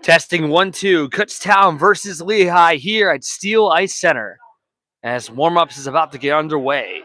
Testing 1-2. Kutztown versus Lehigh here at Steel Ice Center as warm-ups is about to get underway.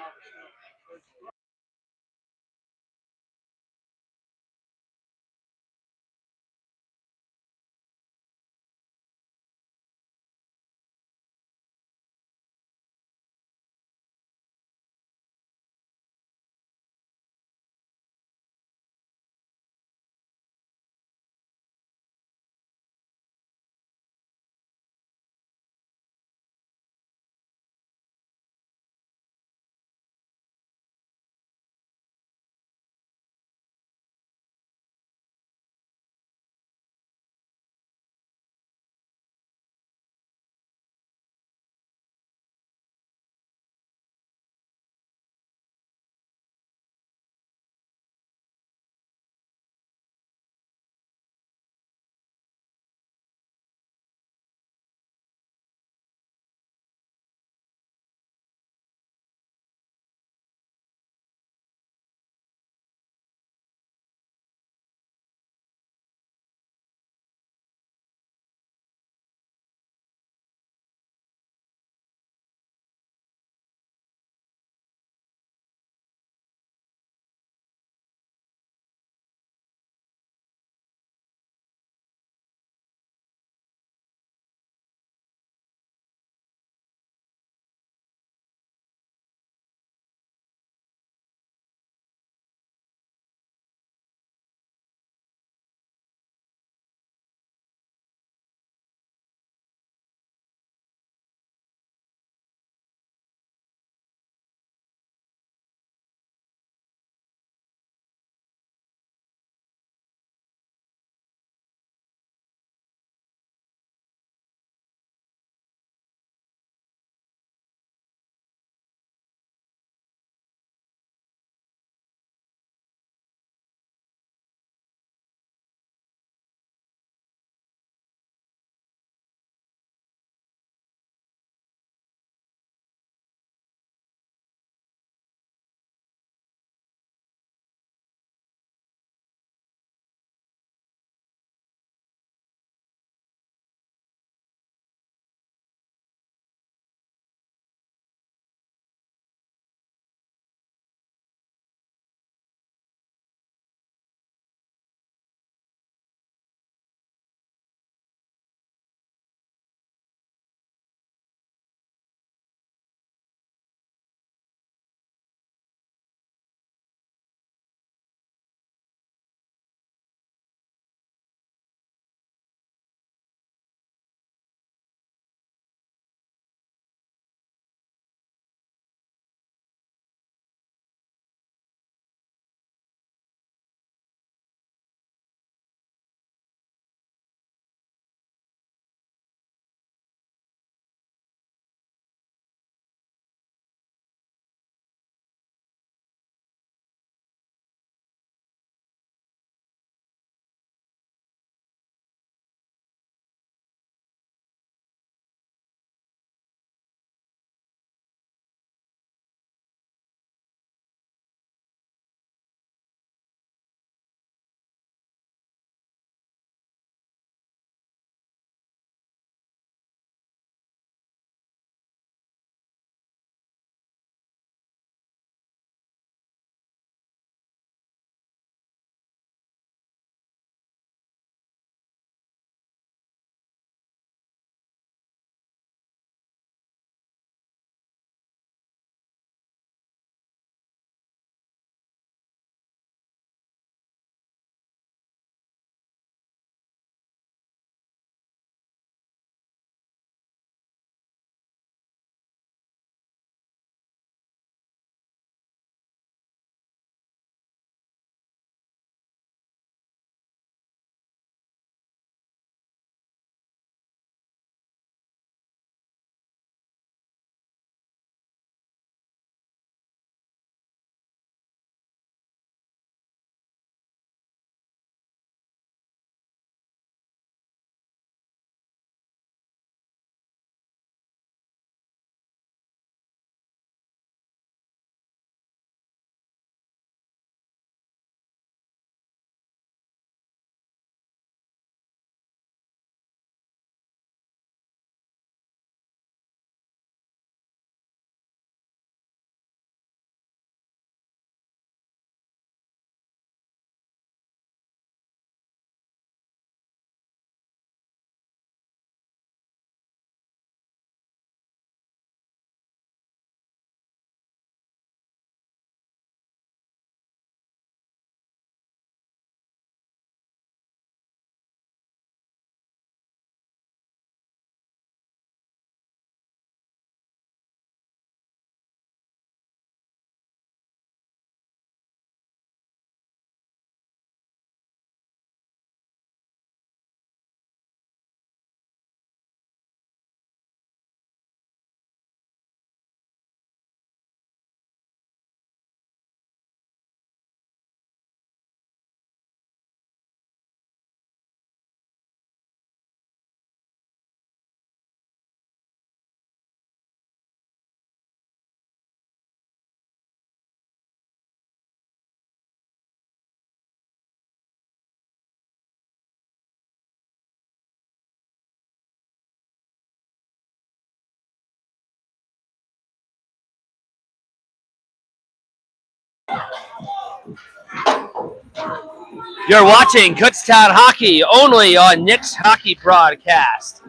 You're watching Kutztown Hockey only on Nick's Hockey Broadcast.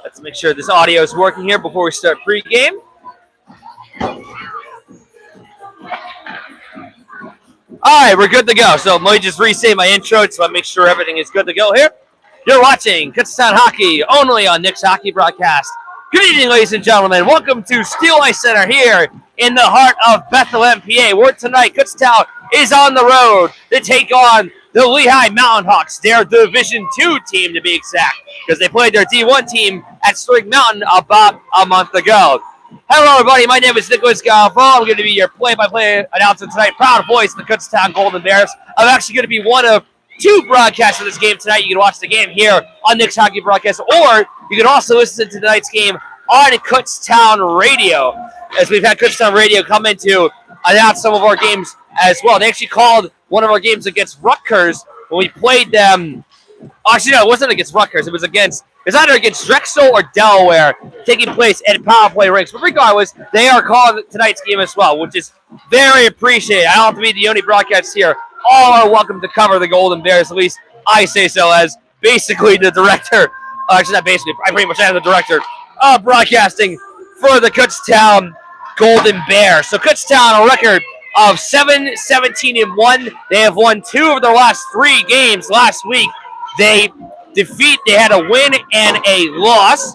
Let's make sure this audio is working here before we start pregame. All right, we're good to go. So let me just re-say my intro so I make sure everything is good to go here. You're watching Kutztown Hockey only on Nick's Hockey Broadcast. Good evening, ladies and gentlemen. Welcome to Steel Ice Center here in the heart of Bethlehem, PA, where tonight Kutztown is on the road to take on the Lehigh Mountain Hawks, their Division II team to be exact, because they played their D1 team at Spring Mountain about a month ago. Hello, everybody. My name is Nicholas Galvo. I'm going to be your play-by-play announcer tonight. Proud voice of the Kutztown Golden Bears. I'm actually going to be one of two broadcasts of this game tonight. You can watch the game here on Nick's Hockey Broadcast, or you can also listen to tonight's game on Kutztown Radio, as we've had Kutztown Radio come in to announce some of our games as well. They actually called one of our games against Rutgers when we played them. Actually, no, it wasn't against Rutgers. It was either against Drexel or Delaware, taking place at Power Play rinks. But regardless, they are calling tonight's game as well, which is very appreciated. I don't have to be the only broadcast here. All are welcome to cover the Golden Bears. At least I say so, as basically the director. Actually, not basically. I pretty much am the director of broadcasting for the Kutztown Golden Bears. So Kutztown, a record of 7-17-1. They have won 2 of their last 3 games last week. They had a win and a loss.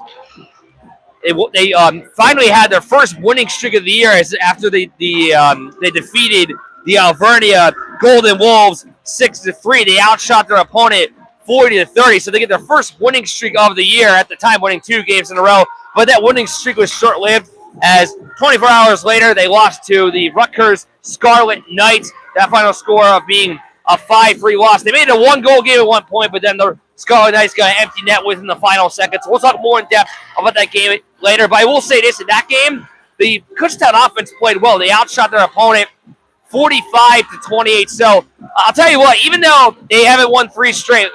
They finally had their first winning streak of the year after they defeated the Alvernia Golden Wolves 6-3. They outshot their opponent 40-30, so they get their first winning streak of the year, at the time winning 2 games in a row. But that winning streak was short-lived, as 24 hours later they lost to the Rutgers Scarlet Knights. That final score of being a 5-3 loss. They made it a 1-goal game at one point, but then the Scarlet Knights got an empty net within the final seconds. We'll talk more in depth about that game later, but I will say this: in that game, the Kutztown offense played well. They outshot their opponent 45-28. So I'll tell you what, even though they haven't won 3 straight,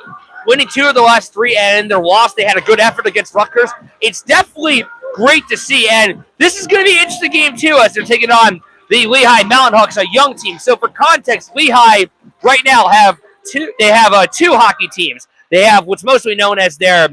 winning 2 of the last 3 and in their loss, they had a good effort against Rutgers. It's definitely great to see, and this is going to be an interesting game too, as they're taking on the Lehigh Mountain Hawks, a young team. So for context, Lehigh right now have 2 hockey teams. They have what's mostly known as their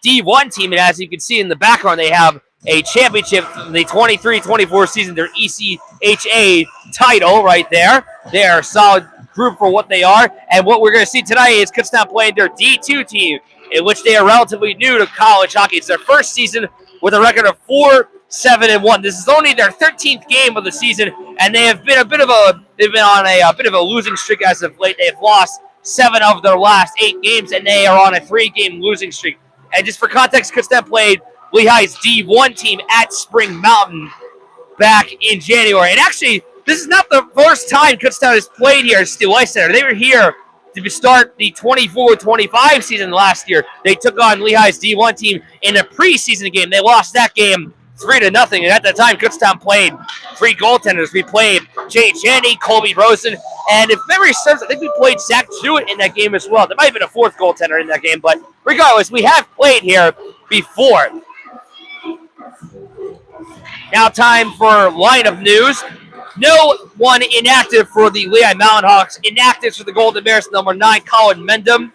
D1 team, and as you can see in the background, they have a championship in the 23-24 season, their ECHA title right there. They are a solid group for what they are, and what we're going to see tonight is Kutztown playing their D2 team, in which they are relatively new to college hockey. It's their first season with a record of 4-7-1. This is only their 13th game of the season, and they have been on a bit of a losing streak as of late. They have lost 7 of their last 8 games, and they are on a 3-game losing streak. And just for context, Kutztown played Lehigh's D1 team at Spring Mountain back in January. And actually, this is not the first time Kutztown has played here at Steel Ice Center. They were here to start the 24-25 season last year. They took on Lehigh's D1 team in a preseason game. They lost that game 3-0. And at that time, Kutztown played 3 goaltenders. We played Jay Chaney, Colby Rosen, and if memory serves, I think we played Zach Jewett in that game as well. There might have been a 4th goaltender in that game, but regardless, we have played here before. Now time for lineup news. No one inactive for the Lehigh Mountain Hawks. Inactives for the Golden Bears: number 9, Colin Mendham;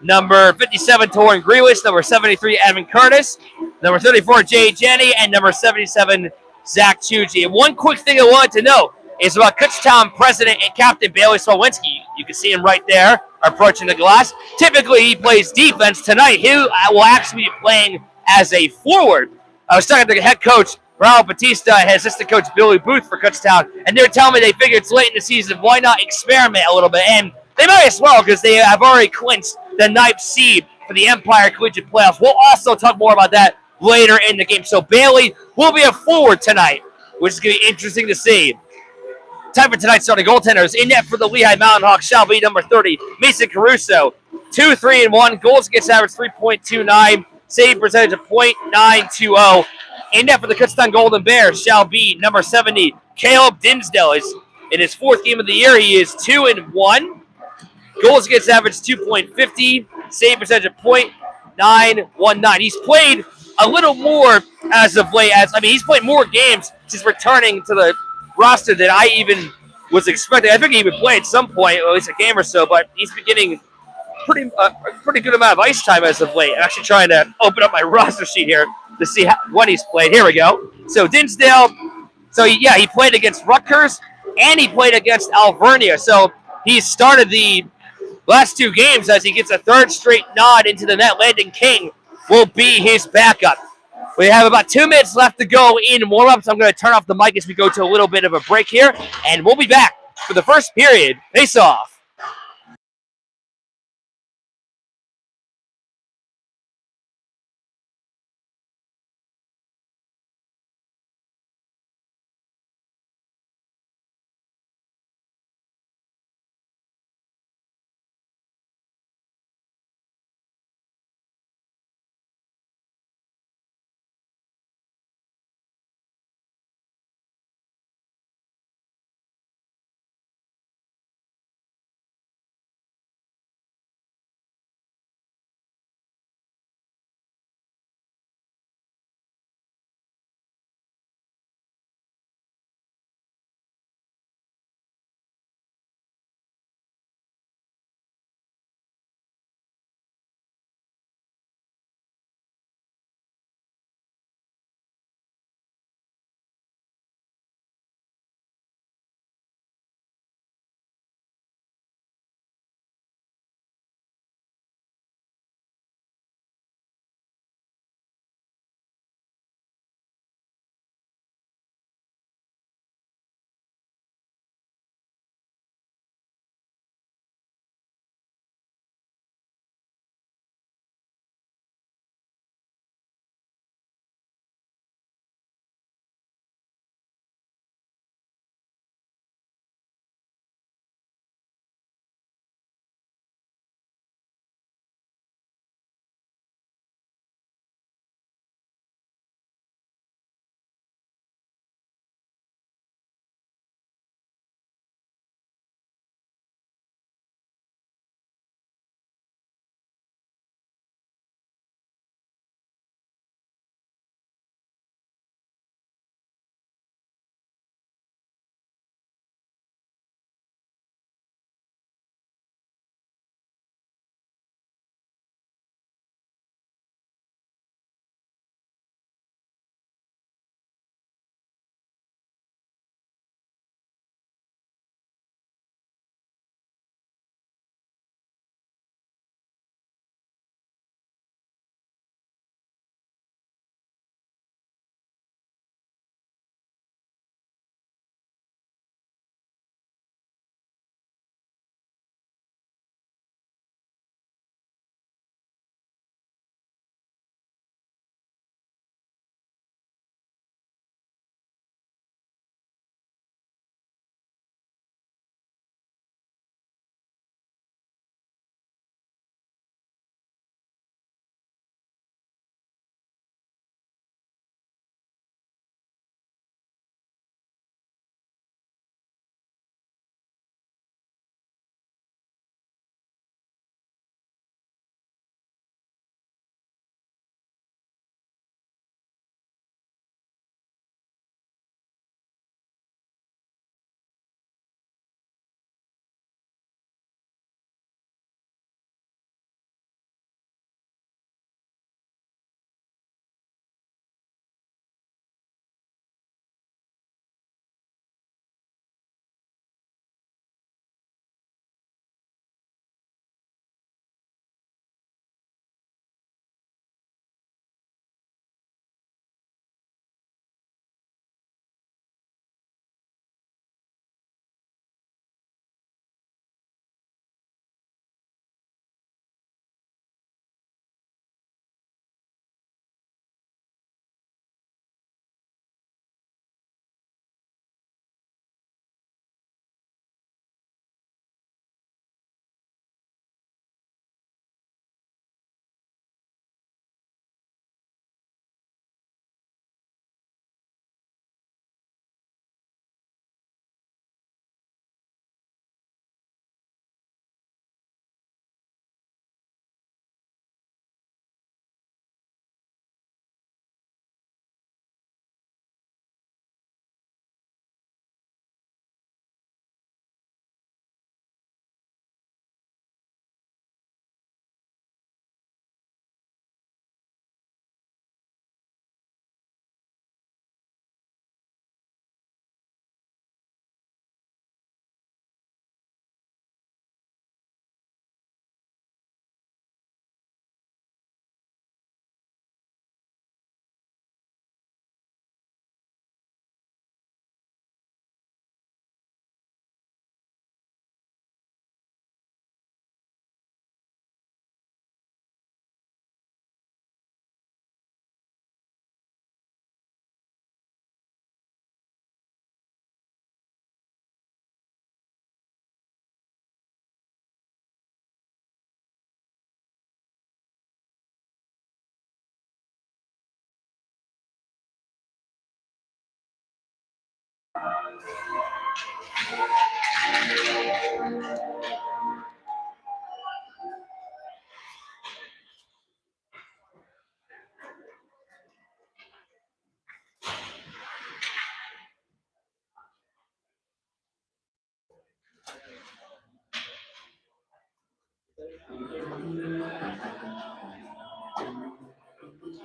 number 57, Torrin Grealish; number 73, Evan Curtis; number 34, Jay Jenny; and number 77, Zach Chuji. And one quick thing I wanted to know is about Kutztown president and captain Bailey Swawinski. You can see him right there approaching the glass. Typically, he plays defense. Tonight, he will actually be playing as a forward. I was talking to the head coach, Raul Batista, and assistant coach Billy Booth for Kutztown, and they're telling me they figure it's late in the season. Why not experiment a little bit? And they might as well, because they have already clinched the 9th seed for the Empire Collegiate Playoffs. We'll also talk more about that later in the game. So Bailey will be a forward tonight, which is going to be interesting to see. Time for tonight's starting goaltenders. In net for the Lehigh Mountain Hawks shall be number 30, Mason Caruso. 2-3-1, goals against average 3.29, save percentage of .920. In net for the Kutztown Golden Bears shall be number 70, Caleb Dinsdale. In his 4th game of the year, he is 2-1. Goals against average 2.50, save percentage of .919. He's played a little more as of late. He's played more games since returning to the roster than I even was expecting. I think he would play at some point, at least a game or so, but he's been getting a pretty good amount of ice time as of late. I'm actually trying to open up my roster sheet here to see when he's played. Here we go. So Dinsdale, he played against Rutgers and he played against Alvernia. So he started the last two games as he gets a third straight nod into the net. Landon King will be his backup. We have about 2 minutes left to go in warm-up, so I'm going to turn off the mic as we go to a little bit of a break here, and we'll be back for the first period. Face-off.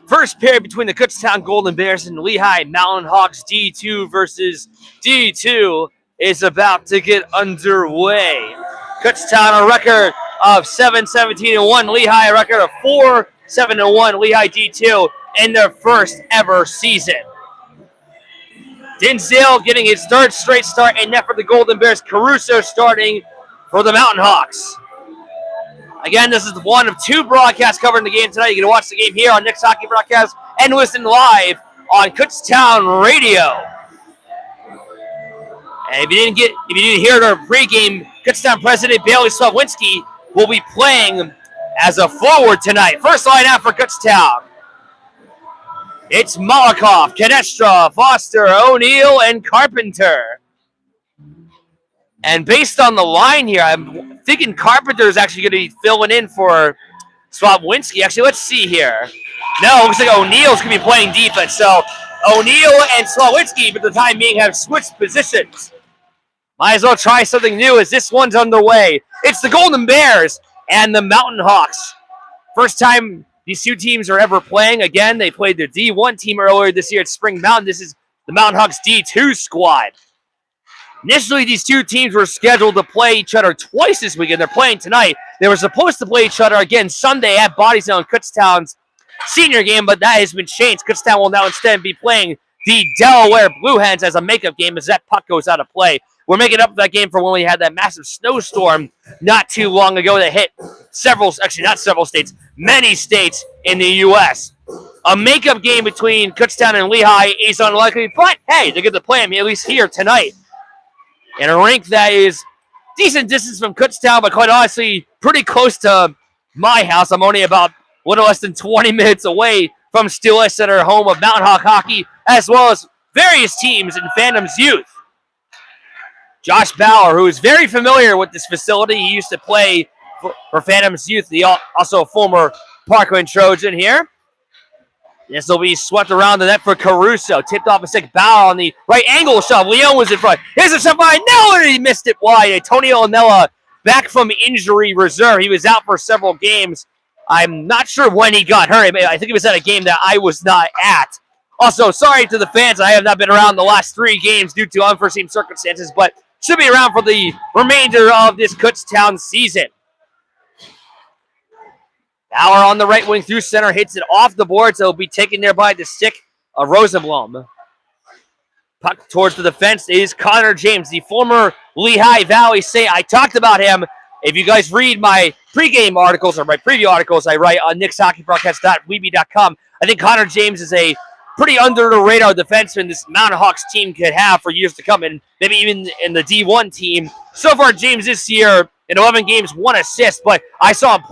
First pair between the Kutztown Golden Bears and Lehigh Mountain Hawks D2 versus D2 is about to get underway. Kutztown a record of 7-17-1. Lehigh a record of 4-7-1. Lehigh D2 in their first ever season. Denzel getting his third straight start in net for the Golden Bears. Caruso starting for the Mountain Hawks. Again, this is one of two broadcasts covering the game tonight. You can watch the game here on Nick's Hockey Broadcast and listen live on Kutztown Radio. And if you didn't hear it our pregame, Kutztown President Bailey Slavwinski will be playing as a forward tonight. First line out for Kutztown. It's Malakoff, Canestra, Foster, O'Neill, and Carpenter. And based on the line here, I'm thinking Carpenter is actually going to be filling in for Slavwinski. Actually, let's see here. No, it looks like O'Neill's going to be playing defense. So O'Neill and Slavwinski, for the time being, have switched positions. Might as well try something new as this one's underway. It's the Golden Bears and the Mountain Hawks. First time these two teams are ever playing. Again, they played their D1 team earlier this year at Spring Mountain. This is the Mountain Hawks D2 squad. Initially, these two teams were scheduled to play each other twice this weekend. They're playing tonight. They were supposed to play each other again Sunday at Bodystone, Kutztown's senior game, but that has been changed. Kutztown will now instead be playing the Delaware Blue Hens as a makeup game as that puck goes out of play. We're making up for that game for when we had that massive snowstorm not too long ago that hit many states in the U.S. A makeup game between Kutztown and Lehigh is unlikely, but hey, they get to play them at least here tonight. In a rink that is decent distance from Kutztown, but quite honestly, pretty close to my house. I'm only about a little less than 20 minutes away from Steelers Center, home of Mountain Hawk hockey, as well as various teams in Phantom's youth. Josh Bauer, who is very familiar with this facility, he used to play for Phantom's youth, also a former Parkland Trojan here. This will be swept around the net for Caruso. Tipped off a stick. Bauer on the right angle shot. Leon was in front. Here's a shot by Neller. He missed it wide. Antonio Anella back from injury reserve. He was out for several games. I'm not sure when he got hurt. I think he was at a game that I was not at. Also, sorry to the fans. I have not been around the last 3 games due to unforeseen circumstances, but should be around for the remainder of this Kutztown season. Bauer on the right wing through center, hits it off the boards. It'll be taken there by the stick of Rosenblum. Puck towards the defense is Connor James, the former Lehigh Valley Saint. I talked about him. If you guys read my pregame articles or my preview articles I write on nickshockeyBroadcast.weeby.com, I think Connor James is a pretty under-the-radar defenseman this Mountain Hawks team could have for years to come, and maybe even in the D1 team. So far, James this year, in 11 games, 1 assist, but I saw him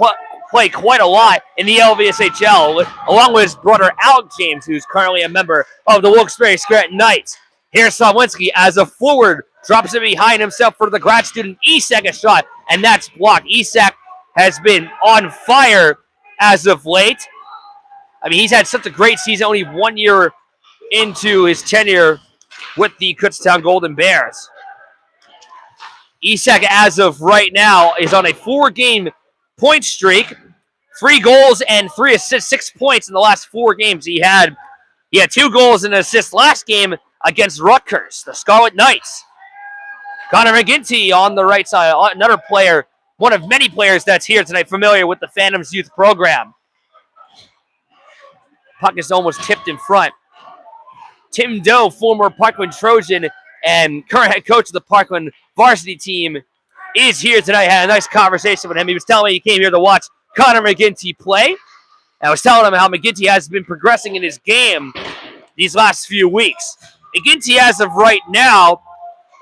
play quite a lot in the LVSHL, along with his brother Alec James, who's currently a member of the Wilkes-Barre Scranton Knights. Here's Slavwinski as a forward, drops it behind himself for the grad student Isak a shot, and that's blocked. Isak has been on fire as of late. I mean, he's had such a great season, only 1 year into his tenure with the Kutztown Golden Bears. Isak, as of right now, is on a 4-game point streak, 3 goals and 3 assists, 6 points in the last 4 games. He had 2 goals and an assist last game against Rutgers, the Scarlet Knights. Connor McGinty on the right side, another player, one of many players that's here tonight, familiar with the Phantoms youth program. Puck is almost tipped in front. Tim Doe, former Parkland Trojan and current head coach of the Parkland varsity team, is here tonight. Had a nice conversation with him. He was telling me he came here to watch Connor McGinty play. I was telling him how McGinty has been progressing in his game these last few weeks. McGinty, as of right now,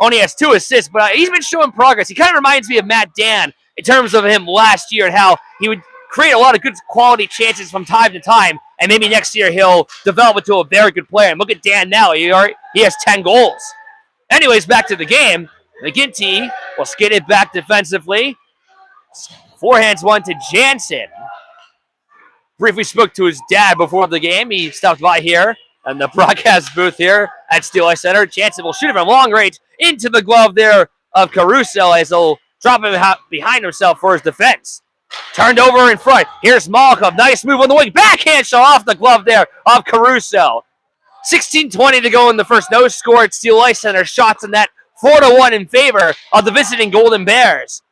only has 2 assists, but he's been showing progress. He kind of reminds me of Matt Dan in terms of him last year and how he would create a lot of good quality chances from time to time, and maybe next year he'll develop into a very good player. And look at Dan now. He has 10 goals. Anyways, back to the game. McGinty will skate it back defensively. Forehands one to Jansen. Briefly spoke to his dad before the game. He stopped by here in the broadcast booth here at Steel Ice Center. Jansen will shoot it from long range into the glove there of Caruso as he'll drop him behind himself for his defense. Turned over in front. Here's Malkov. Nice move on the wing. Backhand shot off the glove there of Caruso. 16:20 to go in the first. No score at Steel Ice Center. Shots in that 4-1 in favor of the visiting Golden Bears.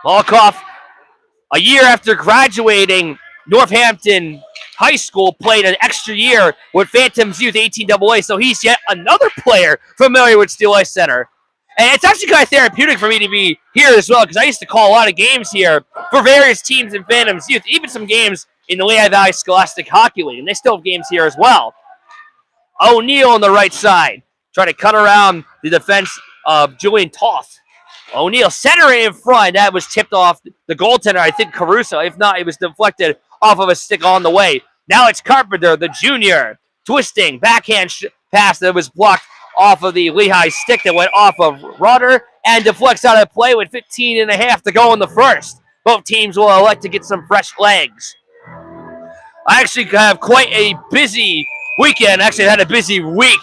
Malkov, a year after graduating Northampton High School, played an extra year with Phantoms Youth 18AA, so he's yet another player familiar with Steel Ice Center. And it's actually kind of therapeutic for me to be here as well, because I used to call a lot of games here for various teams in Phantoms Youth, even some games in the Lehigh Valley Scholastic Hockey League, and they still have games here as well. O'Neal on the right side, trying to cut around the defense of Julian Toth. O'Neal centering in front. That was tipped off the goaltender, I think Caruso. If not, it was deflected off of a stick on the way. Now it's Carpenter, the junior, twisting, backhand pass that was blocked off of the Lehigh stick that went off of Rudder and deflects out of play with 15 and a half to go in the first. Both teams will elect to get some fresh legs. I actually have quite a busy weekend. Actually, I had a busy week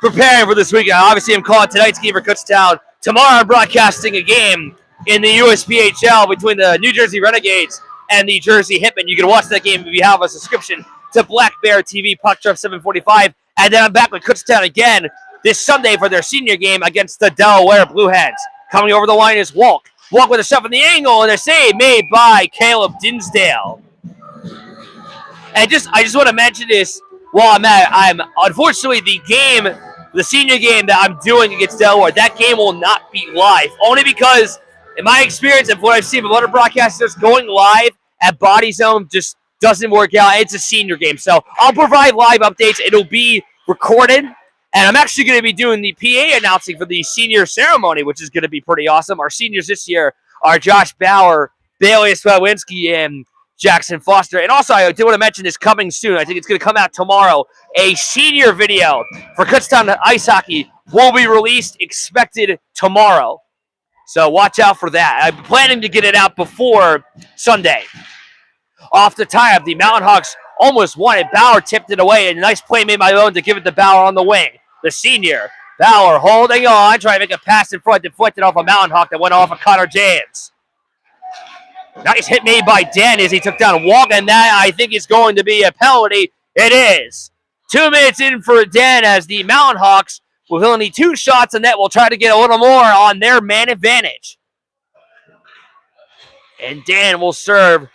preparing for this weekend. Obviously, I'm calling tonight's game for Kutztown. Tomorrow, I'm broadcasting a game in the USPHL between the New Jersey Renegades and the Jersey Hitmen. You can watch that game if you have a subscription to Black Bear TV, Puck Drop 745. And then I'm back with Kutztown again this Sunday for their senior game against the Delaware Blueheads. Coming over the line is Walk. Walk with a shove in the angle, and a save made by Caleb Dinsdale. And I just want to mention this while I'm unfortunately the senior game that I'm doing against Delaware, that game will not be live. Only because, in my experience and what I've seen from other broadcasters, going live at Body Zone just doesn't work out. It's a senior game. So I'll provide live updates. It'll be recorded. And I'm actually going to be doing the PA announcing for the senior ceremony, which is going to be pretty awesome. Our seniors this year are Josh Bauer, Bailey Swawinski, and Jackson Foster. And also, I do want to mention this coming soon. I think it's going to come out tomorrow. A senior video for Kutztown Ice Hockey will be released, expected tomorrow. So watch out for that. I'm planning to get it out before Sunday. Off the tie-up, the Mountain Hawks almost won it. Bauer tipped it away. A nice play made by Owen to give it to Bauer on the wing. The senior, Bauer holding on, trying to make a pass in front, deflected off a Mountain Hawk that went off of Connor Jans. Nice hit made by Den as he took down Walk, and that I think is going to be a penalty. It is. 2 minutes in for Den as the Mountain Hawks, with only 2 shots in net, will try to get a little more on their man advantage. And Dan will serve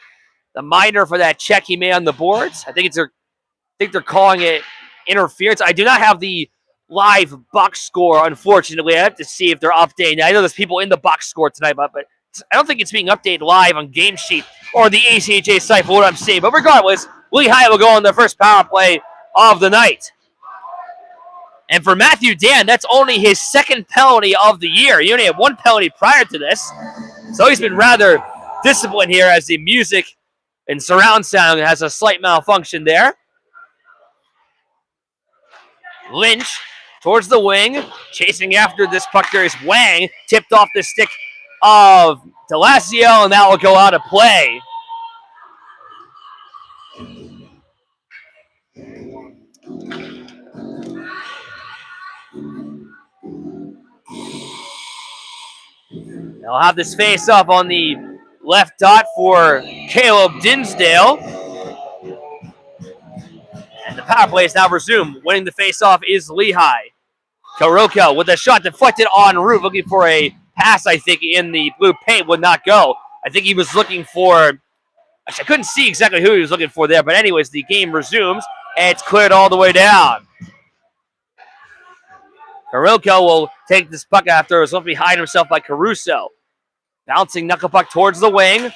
the minor for that check he made on the boards. I think they're calling it interference. I do not have the live box score, unfortunately. I have to see if they're updating. I know there's people in the box score tonight, but I don't think it's being updated live on Game Sheet or the ACHA site for what I'm seeing. But regardless, Lehigh will go on their first power play of the night. And for Matthew Dan, that's only his second penalty of the year. He only had 1 penalty prior to this. So he's been rather disciplined here as the music and surround sound has a slight malfunction there. Lynch towards the wing, chasing after this puck there is Wang, tipped off the stick of Delasio, and that will go out of play. They'll have this face up on the left dot for Caleb Dinsdale. And the power play is now resumed. Winning the face-off is Lehigh. Karoko with a shot deflected en route, looking for a pass, I think, in the blue paint, would not go. I think he was looking for... Actually, I couldn't see exactly who he was looking for there, but anyways, the game resumes, and it's cleared all the way down. Karoko will take this puck after it was left behind himself by Caruso. Bouncing knuckle puck towards the wing.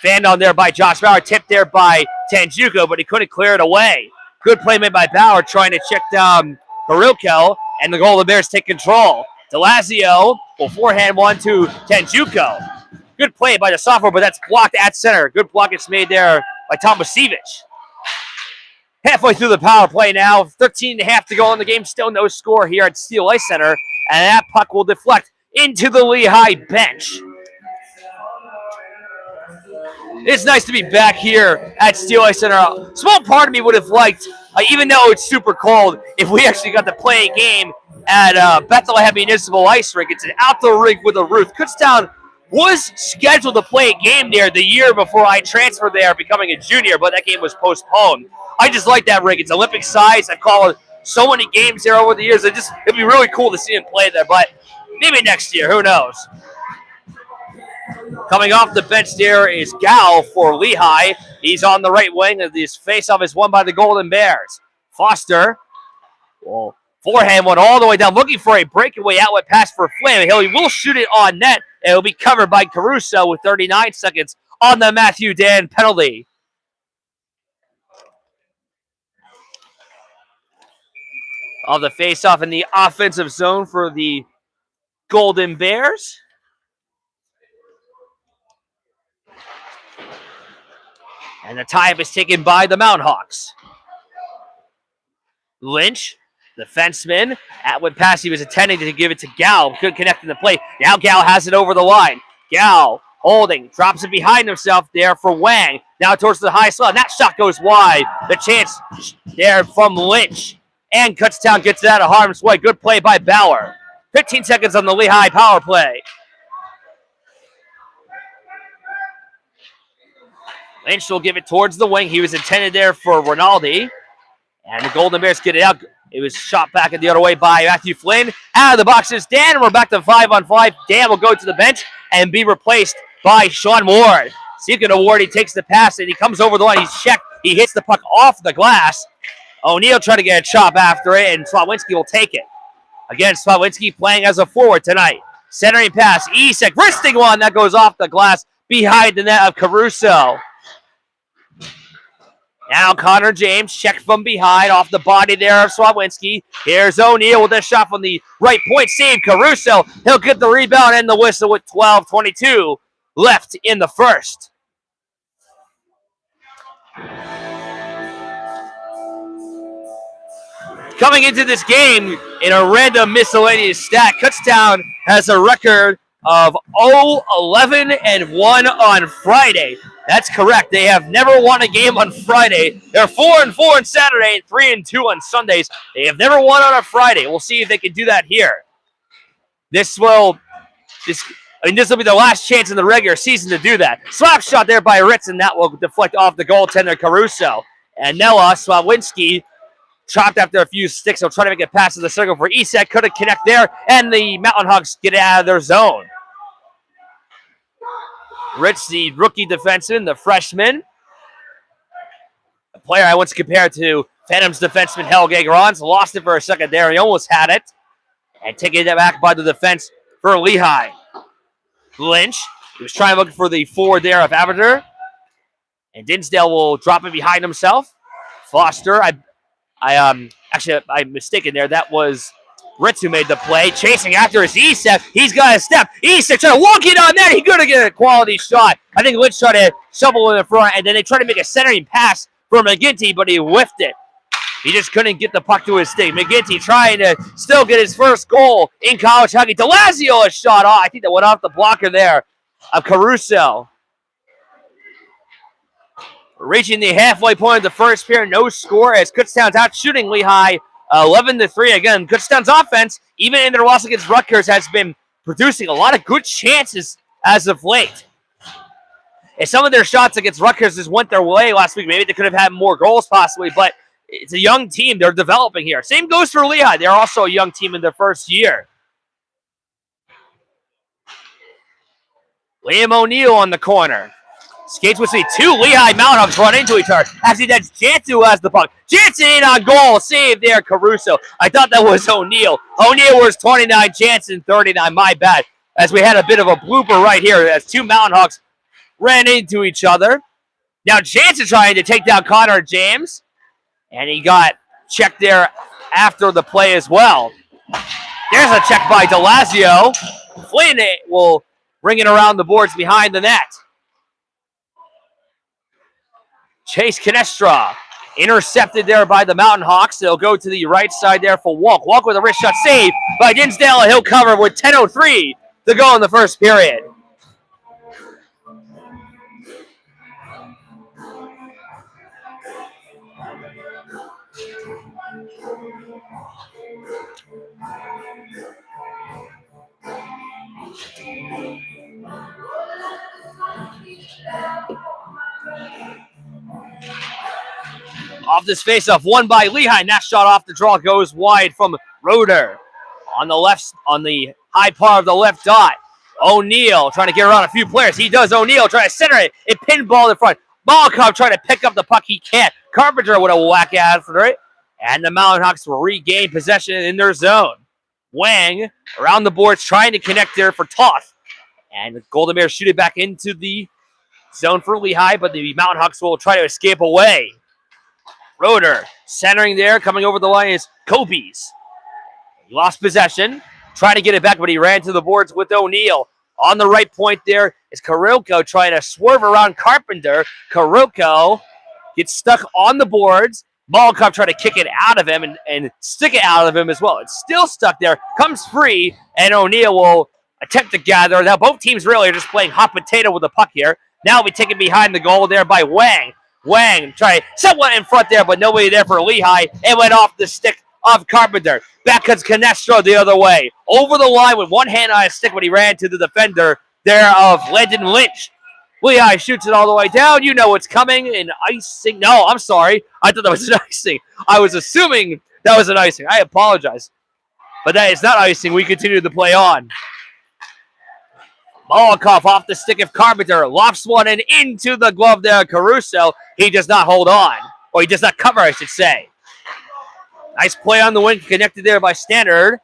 Fanned on there by Josh Bauer, tipped there by Tanjuko, but he couldn't clear it away. Good play made by Bauer, trying to check down Karoko, and the Golden Bears take control. Delasio will forehand one to Tanjuko. Good play by the sophomore, but that's blocked at center. Good block is made there by Tomasiewicz. Halfway through the power play now. 13.5 to go in the game. Still no score here at Steel Ice Center. And that puck will deflect into the Lehigh bench. It's nice to be back here at Steel Ice Center. A small part of me would have liked, even though it's super cold, if we actually got to play a game at Bethlehem Municipal Ice Rink. It's an outdoor rink with a roof. Kutztown was scheduled to play a game there the year before I transferred there, becoming a junior, but that game was postponed. I just like that rink. It's Olympic size. I've called so many games there over the years. It'd be really cool to see him play there, but maybe next year. Who knows? Coming off the bench there is Gal for Lehigh. He's on the right wing. This faceoff is won by the Golden Bears. Foster will forehand one all the way down, looking for a breakaway outlet pass for Flynn. He will shoot it on net, and it will be covered by Caruso with 39 seconds on the Matthew Dan penalty. On the faceoff in the offensive zone for the Golden Bears. And the tie-up is taken by the Mountain Hawks. Lynch, the fenceman, outward pass he was intending to give it to Gal. Couldn't connect in the play. Now Gal has it over the line. Gal holding, drops it behind himself there for Wang. Now towards the high slot. That shot goes wide. The chance there from Lynch. And Kutztown gets it out of harm's way. Good play by Bauer. 15 seconds on the Lehigh power play. Lynch will give it towards the wing. He was intended there for Rinaldi. And the Golden Bears get it out. It was shot back the other way by Matthew Flynn. Out of the box is Dan, and we're back to 5-on-5. Dan will go to the bench and be replaced by Sean Ward. Seeking a Ward, he takes the pass, and he comes over the line. He's checked. He hits the puck off the glass. O'Neal trying to get a chop after it, and Swawinski will take it. Again, Swawinski playing as a forward tonight. Centering pass. Isek wristing one that goes off the glass behind the net of Caruso. Now Connor James checked from behind off the body there of Swawinski. Here's O'Neal with a shot from the right point. Save Caruso. He'll get the rebound and the whistle with 12:22 left in the first. Coming into this game in a random miscellaneous stat, Kutztown has a record of 0-11-1 on Friday. That's correct. They have never won a game on Friday. They're 4-4 on Saturday and 3-2 on Sundays. They have never won on a Friday. We'll see if they can do that here. This will be the last chance in the regular season to do that. Slap shot there by Ritz, and that will deflect off the goaltender Caruso. And Noah Swawinski chopped after a few sticks. He'll try to make a pass to the circle for Isek. Couldn't connect there, and the Mountain Hawks get out of their zone. Ritz, the rookie defenseman, the freshman. A player I once compared to Phantoms defenseman Helge Grans. Lost it for a second there. He almost had it. And taking it back by the defense for Lehigh. Lynch, he was trying to look for the forward there of Avatar. And Dinsdale will drop it behind himself. Foster, I'm mistaken there. That was Ritz who made the play. Chasing after his Isek. He's got a step. Isek trying to walk it on that. He's going to get a quality shot. I think Lynch tried to shovel in the front, and then they tried to make a centering pass for McGinty, but he whiffed it. He just couldn't get the puck to his stick. McGinty trying to still get his first goal in college hockey. DeLazio a shot off. I think that went off the blocker there of Caruso. Reaching the halfway point of the first period, no score as Kutztown's out shooting Lehigh 11-3. Again, Kutztown's offense, even in their loss against Rutgers, has been producing a lot of good chances as of late. And some of their shots against Rutgers just went their way last week. Maybe they could have had more goals possibly, but it's a young team. They're developing here. Same goes for Lehigh. They're also a young team in their first year. Liam O'Neal on the corner. Skates with two Lehigh Mountain Hawks run into each other. Actually, that's Jansen who has the puck. Jansen in on goal. Save there, Caruso. I thought that was O'Neal. O'Neal was 29, Jansen 39. My bad. As we had a bit of a blooper right here as two Mountain Hawks ran into each other. Now Jansen trying to take down Connor James. And he got checked there after the play as well. There's a check by DeLazio. Flynn will bring it around the boards behind the net. Chase Canestra Intercepted there by the Mountain Hawks. They'll go to the right side there for Walk. Walk with a wrist shot save by Dinsdale, and he'll cover with 10:03 to go in the first period. Off this faceoff, won by Lehigh. Next shot off the draw goes wide from Roeder. On the left, on the high part of the left dot. O'Neal trying to get around a few players. He does. O'Neal trying to center it. It pinball in front. Malakov trying to pick up the puck. He can't. Carpenter with a whack after it. And the Mountain Hawks will regain possession in their zone. Wang around the boards trying to connect there for Toth. And Golden Bears shoot it back into the zone for Lehigh, but the Mountain Hawks will try to escape away. Roeder centering there, coming over the line is Copies. He lost possession, trying to get it back, but he ran to the boards with O'Neal. On the right point there is Karoko trying to swerve around Carpenter. Karoko gets stuck on the boards. Malakov trying to kick it out of him and stick it out of him as well. It's still stuck there, comes free, and O'Neal will attempt to gather. Now both teams really are just playing hot potato with the puck here. Now we take it behind the goal there by Wang. Wang trying somewhat in front there, but nobody there for Lehigh. It went off the stick of Carpenter. Back comes Canestro the other way. Over the line with one hand on his stick when he ran to the defender there of Landon Lynch. Lehigh shoots it all the way down. You know what's coming. An icing. No, I'm sorry. I thought that was an icing. I was assuming that was an icing. I apologize. But that is not icing. We continue to play on. Malakov off the stick of Carpenter. Lofts one and into the glove there. Caruso. He does not hold on. Or he does not cover, I should say. Nice play on the wing. Connected there by Standard.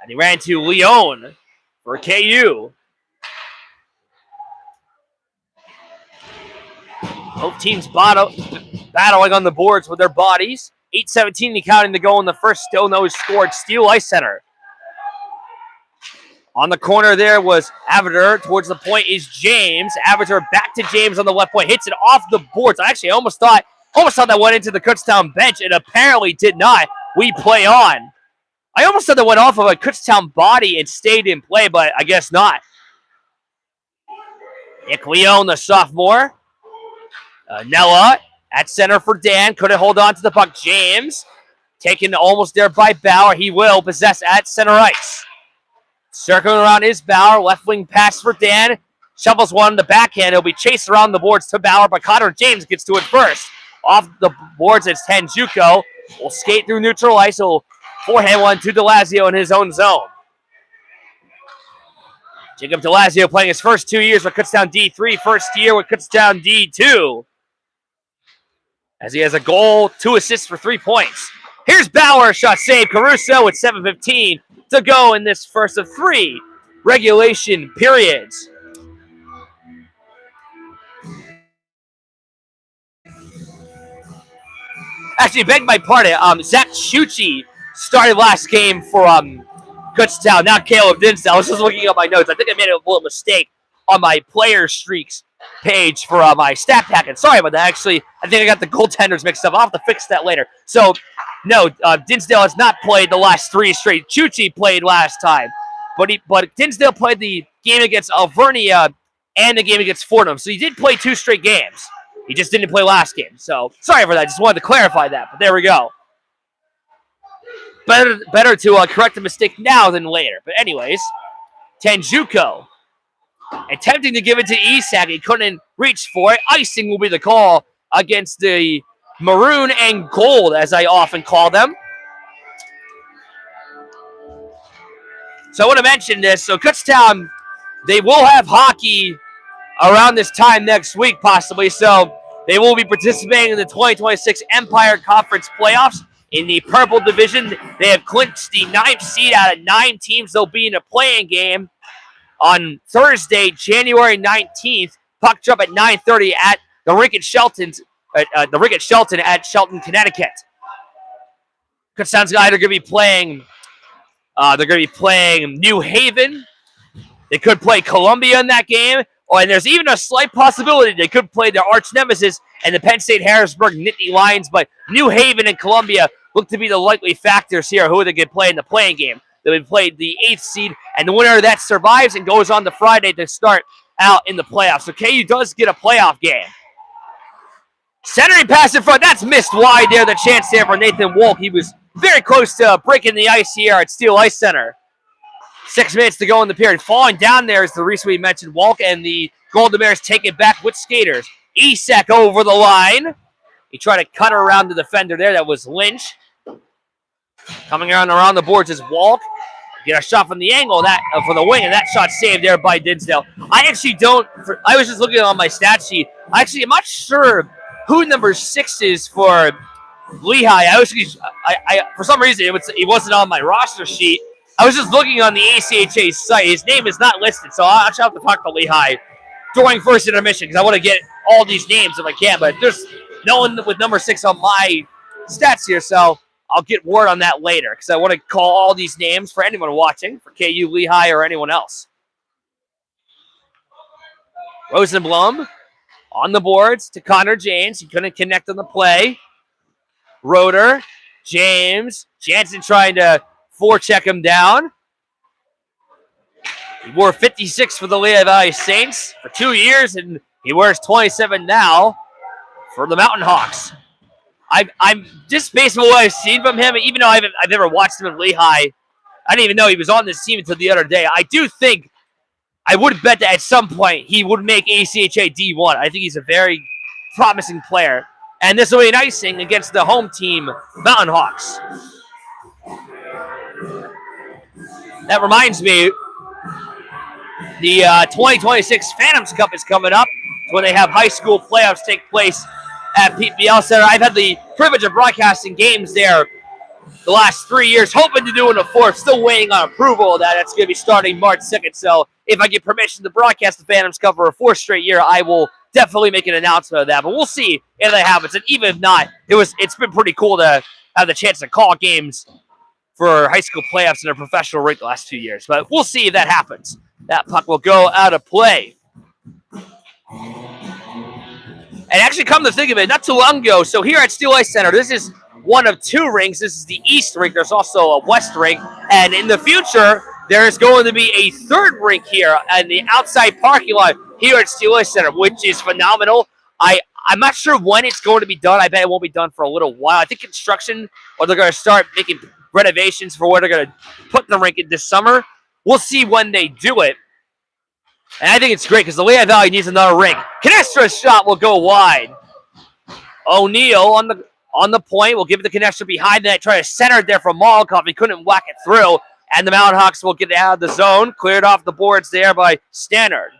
And he ran to Leon for KU. Both teams battling on the boards with their bodies. 8:17 counting to go in the first. Still no scored. Steel Ice Center. On the corner there was Avatar. Towards the point is James. Avatar back to James on the left point. Hits it off the boards. Actually, I almost thought that went into the Kutztown bench. It apparently did not. We play on. I almost thought that went off of a Kutztown body and stayed in play, but I guess not. Nick Leon, the sophomore. Nella at center for Dan. Couldn't hold on to the puck. James taken almost there by Bauer. He will possess at center ice. Circling around is Bauer. Left wing pass for Dan. Shovels one in the backhand. He'll be chased around the boards to Bauer, but Connor James gets to it first. Off the boards, it's Tanjuko. Will skate through neutral ice. He'll forehand one to DeLazio in his own zone. Jacob DeLazio playing his first 2 years with Kutztown D3. First year with Kutztown D2. As he has a goal, 2 assists for 3 points. Here's Bauer, shot save. Caruso with 7:15 to go in this first of 3 regulation periods. Actually, beg my pardon. Zach Schucci started last game for Kutztown, not Caleb Dinsdale. I was just looking at my notes. I think I made a little mistake on my player streaks page for my stat packet. Sorry about that. Actually, I think I got the goaltenders mixed up. I'll have to fix that later. So, no, Dinsdale has not played the last 3 straight. Chuchi played last time. But Dinsdale played the game against Alvernia and the game against Fordham. So he did play 2 straight games. He just didn't play last game. So, sorry for that. Just wanted to clarify that. But there we go. Better to correct the mistake now than later. But anyways, Tanjuko attempting to give it to Isak. He couldn't reach for it. Icing will be the call against the maroon and gold, as I often call them. So I want to mention this. So Kutztown, they will have hockey around this time next week, possibly. So they will be participating in the 2026 Empire Conference playoffs. In the purple division, they have clinched the 9th seed out of 9 teams. They'll be in a playing game on Thursday, January 19th. Puck drop at 9:30 at the rink at Shelton, at Shelton, Connecticut. Kutztown's either going to be playing. They're going to be playing New Haven. They could play Columbia in that game, Oh, and there's even a slight possibility they could play their arch nemesis and the Penn State Harrisburg Nittany Lions, but New Haven and Columbia look to be the likely factors here who they could play in the playing game. They would play the 8th seed, and the winner of that survives and goes on to Friday to start out in the playoffs. So KU does get a playoff game. Centering pass in front, that's missed wide there. The chance there for Nathan Wolk. He was very close to breaking the ice here at Steel Ice Center. 6 minutes to go in the period. Falling down there is the recently mentioned Wolk, and the Golden Bears take it back with skaters. Isak over the line. He tried to cut around the defender there. That was Lynch. Coming around the boards is Wolk. Get a shot from the angle that for the wing, and that shot saved there by Dinsdale. I actually don't. I was just looking on my stat sheet. I'm not sure who number 6 is for Lehigh. I for some reason it wasn't on my roster sheet. I was just looking on the ACHA site. His name is not listed, so I'll actually have to talk to Lehigh during first intermission because I want to get all these names if I can. But there's no one with number 6 on my stats here, so I'll get word on that later because I want to call all these names for anyone watching, for KU, Lehigh, or anyone else. Rosenblum on the boards to Connor James. He couldn't connect on the play. Roeder, James, Jansen trying to forecheck him down. He wore 56 for the Lehigh Valley Saints for 2 years, and he wears 27 now for the Mountain Hawks. I'm just based on what I've seen from him, even though I've never watched him in Lehigh. I didn't even know he was on this team until the other day. I do think I would bet that at some point he would make ACHA D1. I think he's a very promising player, and this will be an icing against the home team, Mountain Hawks. That reminds me, the 2026 Phantoms Cup is coming up. It's when they have high school playoffs take place at PPL Center. I've had the privilege of broadcasting games there the last 3 years, hoping to do in the 4th. Still waiting on approval of that. That's going to be starting March 2nd. So if I get permission to broadcast the Phantoms Cup for a 4th straight year, I will definitely make an announcement of that. But we'll see if that happens. And even if not, it's been pretty cool to have the chance to call games for high school playoffs in a professional rink the last 2 years. But we'll see if that happens. That puck will go out of play. And actually, come to think of it, not too long ago, so here at Steel Ice Center, this is one of 2 rinks. This is the East rink. There's also a West rink. And in the future, there is going to be a 3rd rink here in the outside parking lot here at Steel Ice Center, which is phenomenal. I'm not sure when it's going to be done. I bet it won't be done for a little while. I think construction, or they're going to start making renovations for where they're going to put the rink in this summer. We'll see when they do it. And I think it's great because the Lehigh Valley needs another rink. Canestra's shot will go wide. O'Neal on the point will give it the Canestra behind that. Try to center it there from Molokov. He couldn't whack it through. And the Mountain Hawks will get it out of the zone. Cleared off the boards there by Stannard.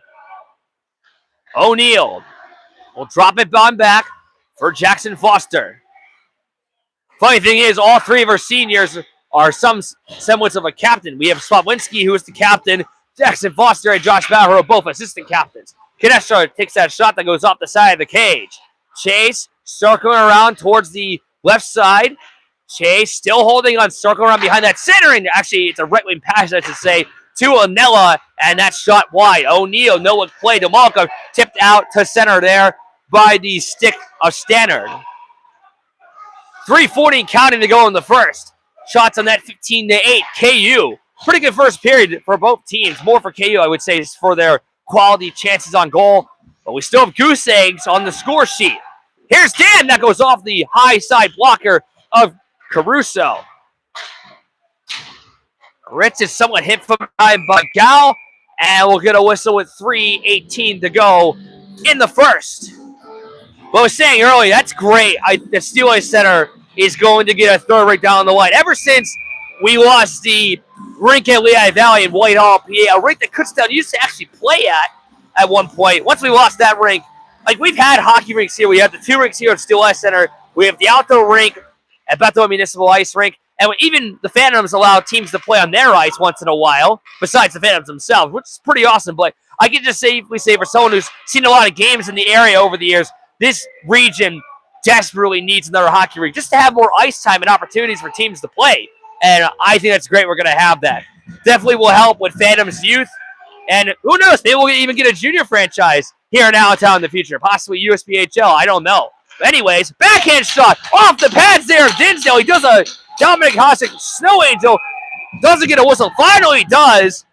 O'Neal will drop it on back for Jackson Foster. Funny thing is, all 3 of our seniors are some semblance of a captain. We have Slotwinski, who is the captain. Jackson Foster and Josh Bauer are both assistant captains. Canestra takes that shot that goes off the side of the cage. Chase circling around towards the left side. Chase still holding on, circling around behind that centering. Actually, it's a right wing pass, I should say, to Anella, and that shot wide. O'Neal, no one play. DeMalco tipped out to center there by the stick of Stannard. 3:40 counting to go in the first. Shots on that 15-8. KU. Pretty good first period for both teams. More for KU, I would say, is for their quality chances on goal. But we still have goose eggs on the score sheet. Here's Dan. That goes off the high side blocker of Caruso. Ritz is somewhat hit from behind by Gal. And we'll get a whistle with 3:18 to go in the first. But I was saying earlier, that's great. The Steel Ice Center is going to get a 3rd rink down the line. Ever since we lost the rink at Lehigh Valley in Whitehall, PA, a rink that Kutztown used to actually play at one point. Once we lost that rink, like we've had hockey rinks here. We have the 2 rinks here at Steel Ice Center. We have the outdoor rink at Bethel Municipal Ice Rink. And even the Phantoms allow teams to play on their ice once in a while, besides the Phantoms themselves, which is pretty awesome. But I can just safely say for someone who's seen a lot of games in the area over the years, this region desperately needs another hockey rink just to have more ice time and opportunities for teams to play. And I think that's great. We're going to have that. Definitely will help with Phantoms youth And who knows? Maybe we'll even get a junior franchise here in Allentown in the future. Possibly USPHL. I don't know. But anyways, backhand shot off the pads there of Dinsdale. He does a Dominic Hasek Snow Angel. Doesn't get a whistle. Finally does,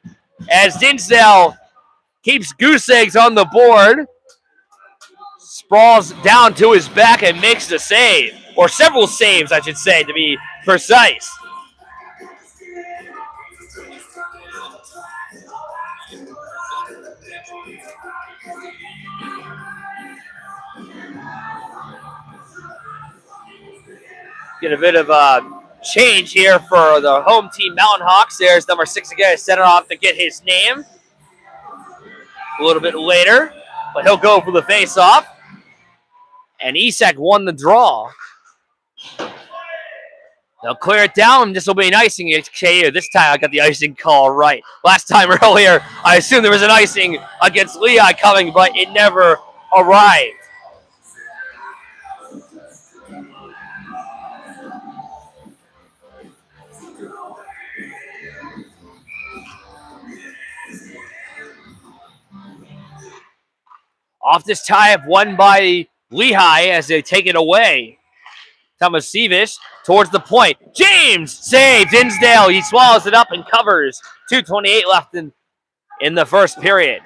as Dinsdale keeps goose eggs on the board. Sprawls down to his back and makes the save. Or several saves, I should say, to be precise. Get a bit of a change here for the home team Mountain Hawks. There's number 6 again, center off to get his name a little bit later, but he'll go for the face-off. And Isak won the draw. They'll clear it down. This will be an icing. This time I got the icing call right. Last time earlier, I assumed there was an icing against Lehigh coming, but it never arrived. Off this tie-up, won by Lehigh as they take it away. Tomasiewicz towards the point. James saves Dinsdale. He swallows it up and covers. 2:28 left in the first period.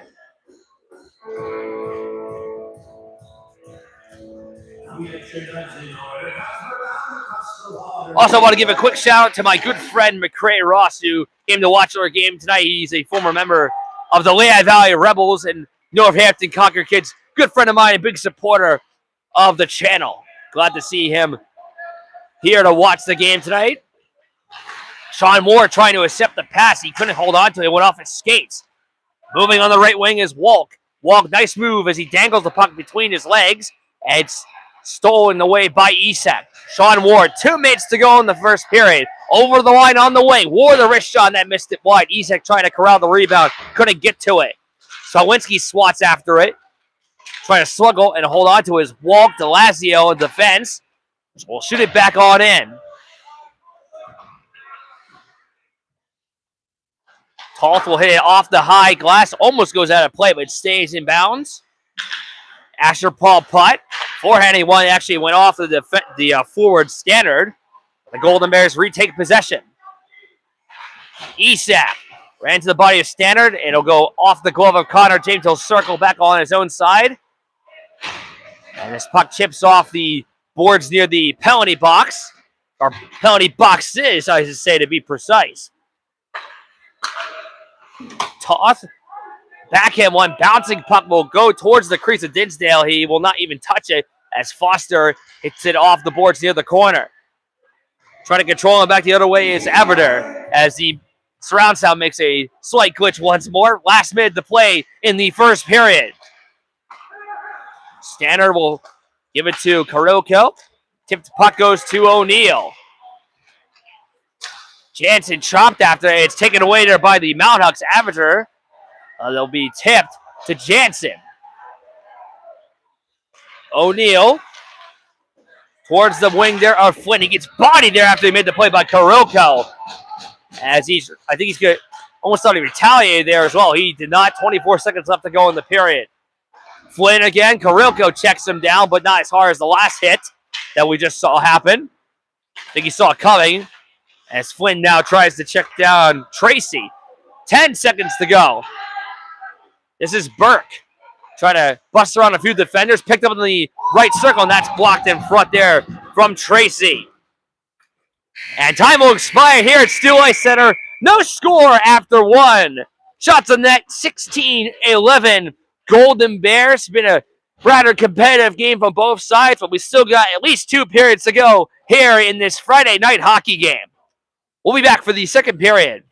Also, I want to give a quick shout out to my good friend McCray Ross, who came to watch our game tonight. He's a former member of the Lehigh Valley Rebels and Northampton Concord Kids. Good friend of mine, a big supporter of the channel. Glad to see him here to watch the game tonight. Sean Moore trying to accept the pass. He couldn't hold on to it. It went off his skates. Moving on the right wing is Walk. Walk, nice move as he dangles the puck between his legs. And it's stolen away by Isak. Sean Ward, 2 minutes to go in the first period. Over the line on the wing. Ward the wrist shot that missed it wide. Isak trying to corral the rebound. Couldn't get to it. Sawinski swats after it. Trying to sluggle and hold on to his Walk. DeLazio in defense. We'll shoot it back on in. Toth will hit it off the high glass. Almost goes out of play, but it stays in bounds. Asher Paul putt. Forehanding one actually went off of the forward standard. The Golden Bears retake possession. Isak ran to the body of standard. It'll go off the glove of Connor. James will circle back on his own side. And this puck chips off the boards near the penalty box. Or penalty boxes, I should say, to be precise. Toth. Backhand one. Bouncing puck will go towards the crease of Dinsdale. He will not even touch it as Foster hits it off the boards near the corner. Trying to control him back the other way is Everder as the surround sound makes a slight glitch once more. Last minute to play in the first period. Standard will give it to Karoko. Tipped puck goes to O'Neill. Jansen chopped after it. It's taken away there by the Mount Hawks Avatar. They'll be tipped to Jansen. O'Neill towards the wing there of Flynn. He gets bodied there after he made the play by Karoko. As I think he's good. Almost thought he retaliated there as well. He did not. 24 seconds left to go in the period. Flynn again. Karoko checks him down, but not as hard as the last hit that we just saw happen. I think he saw it coming. As Flynn now tries to check down Tracy. 10 seconds to go. This is Burke. Trying to bust around a few defenders. Picked up in the right circle, and that's blocked in front there from Tracy. And time will expire here at Steel Ice Center. No score after one. Shots on net, 16-11. Golden Bears. It's been a rather competitive game from both sides, but we still got at least 2 periods to go here in this Friday night hockey game. We'll be back for the second period.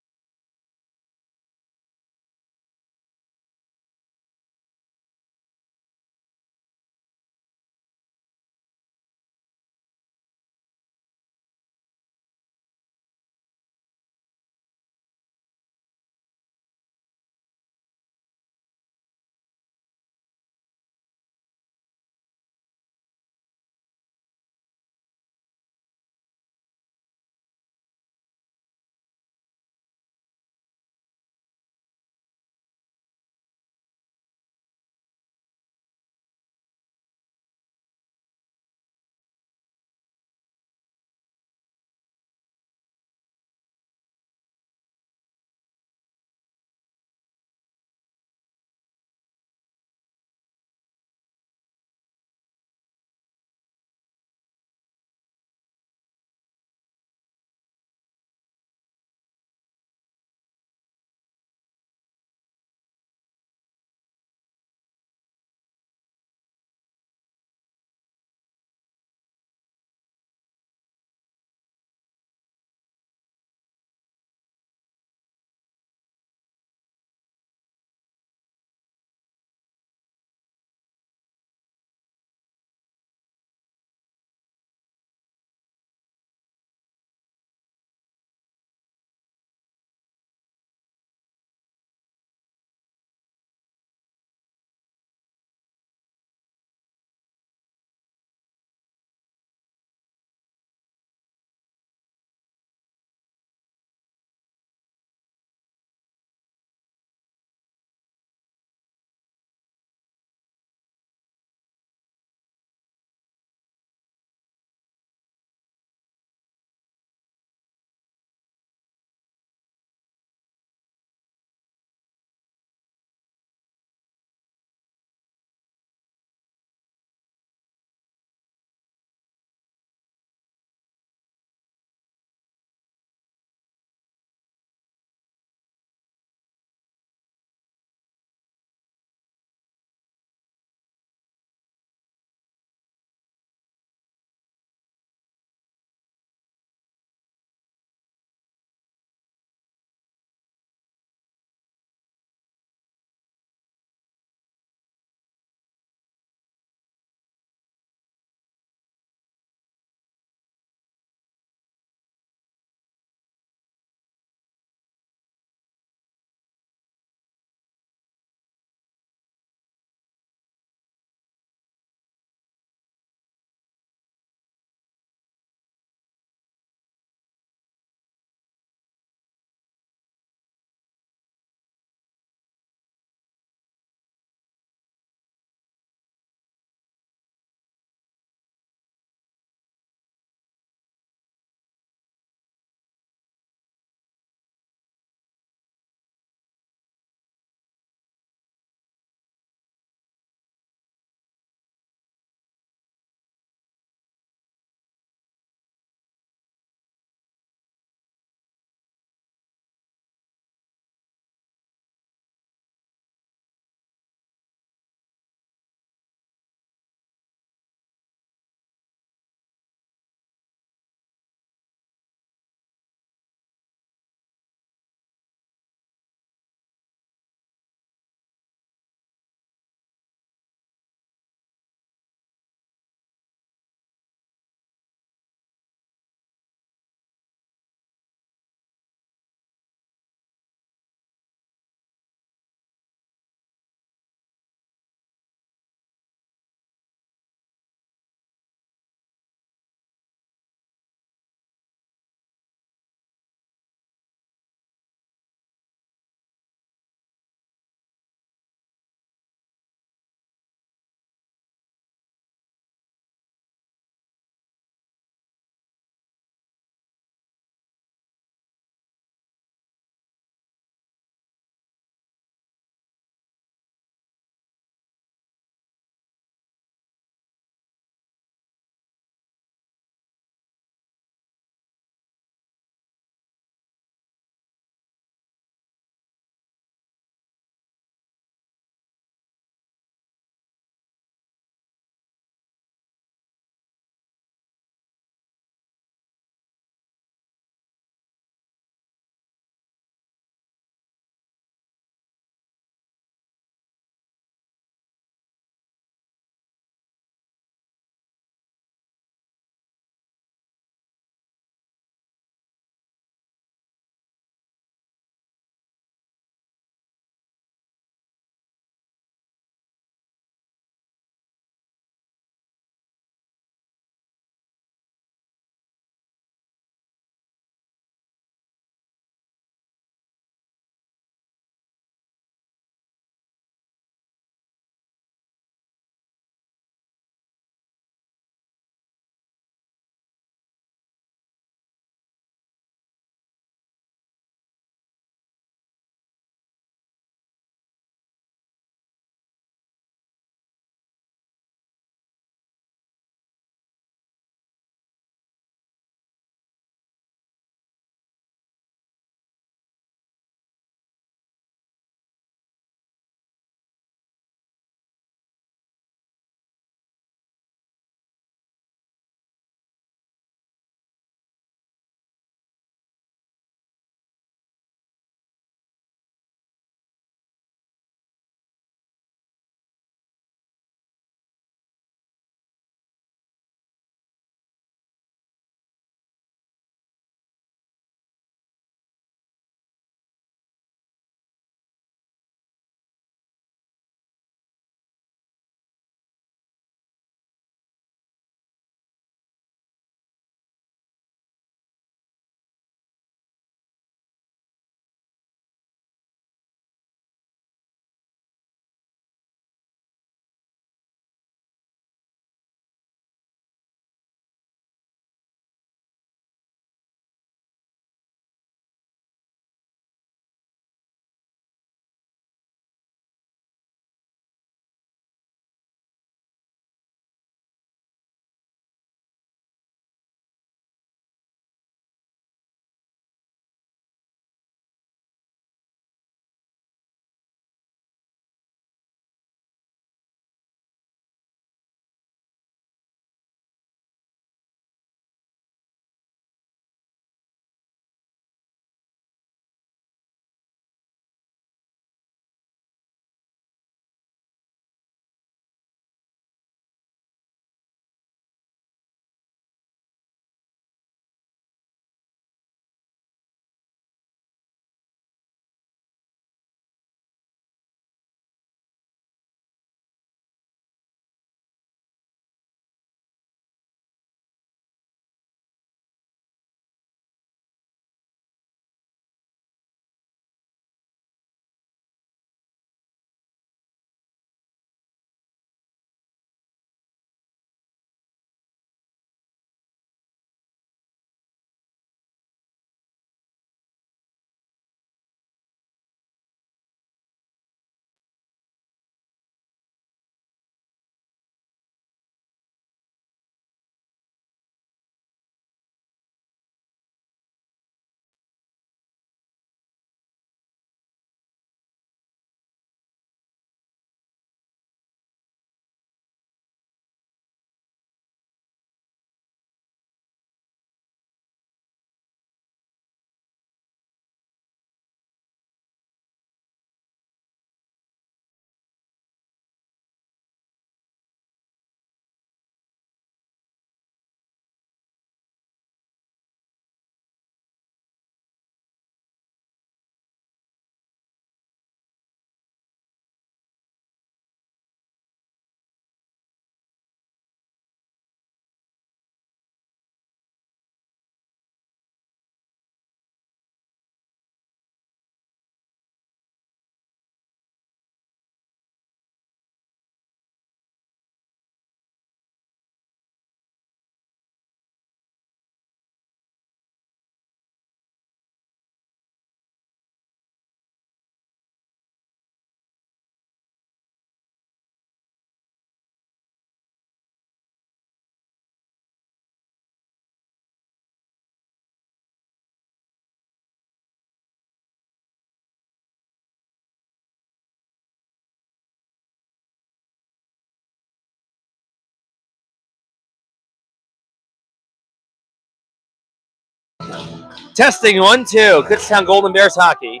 Testing 1, 2. Kutztown Golden Bears hockey.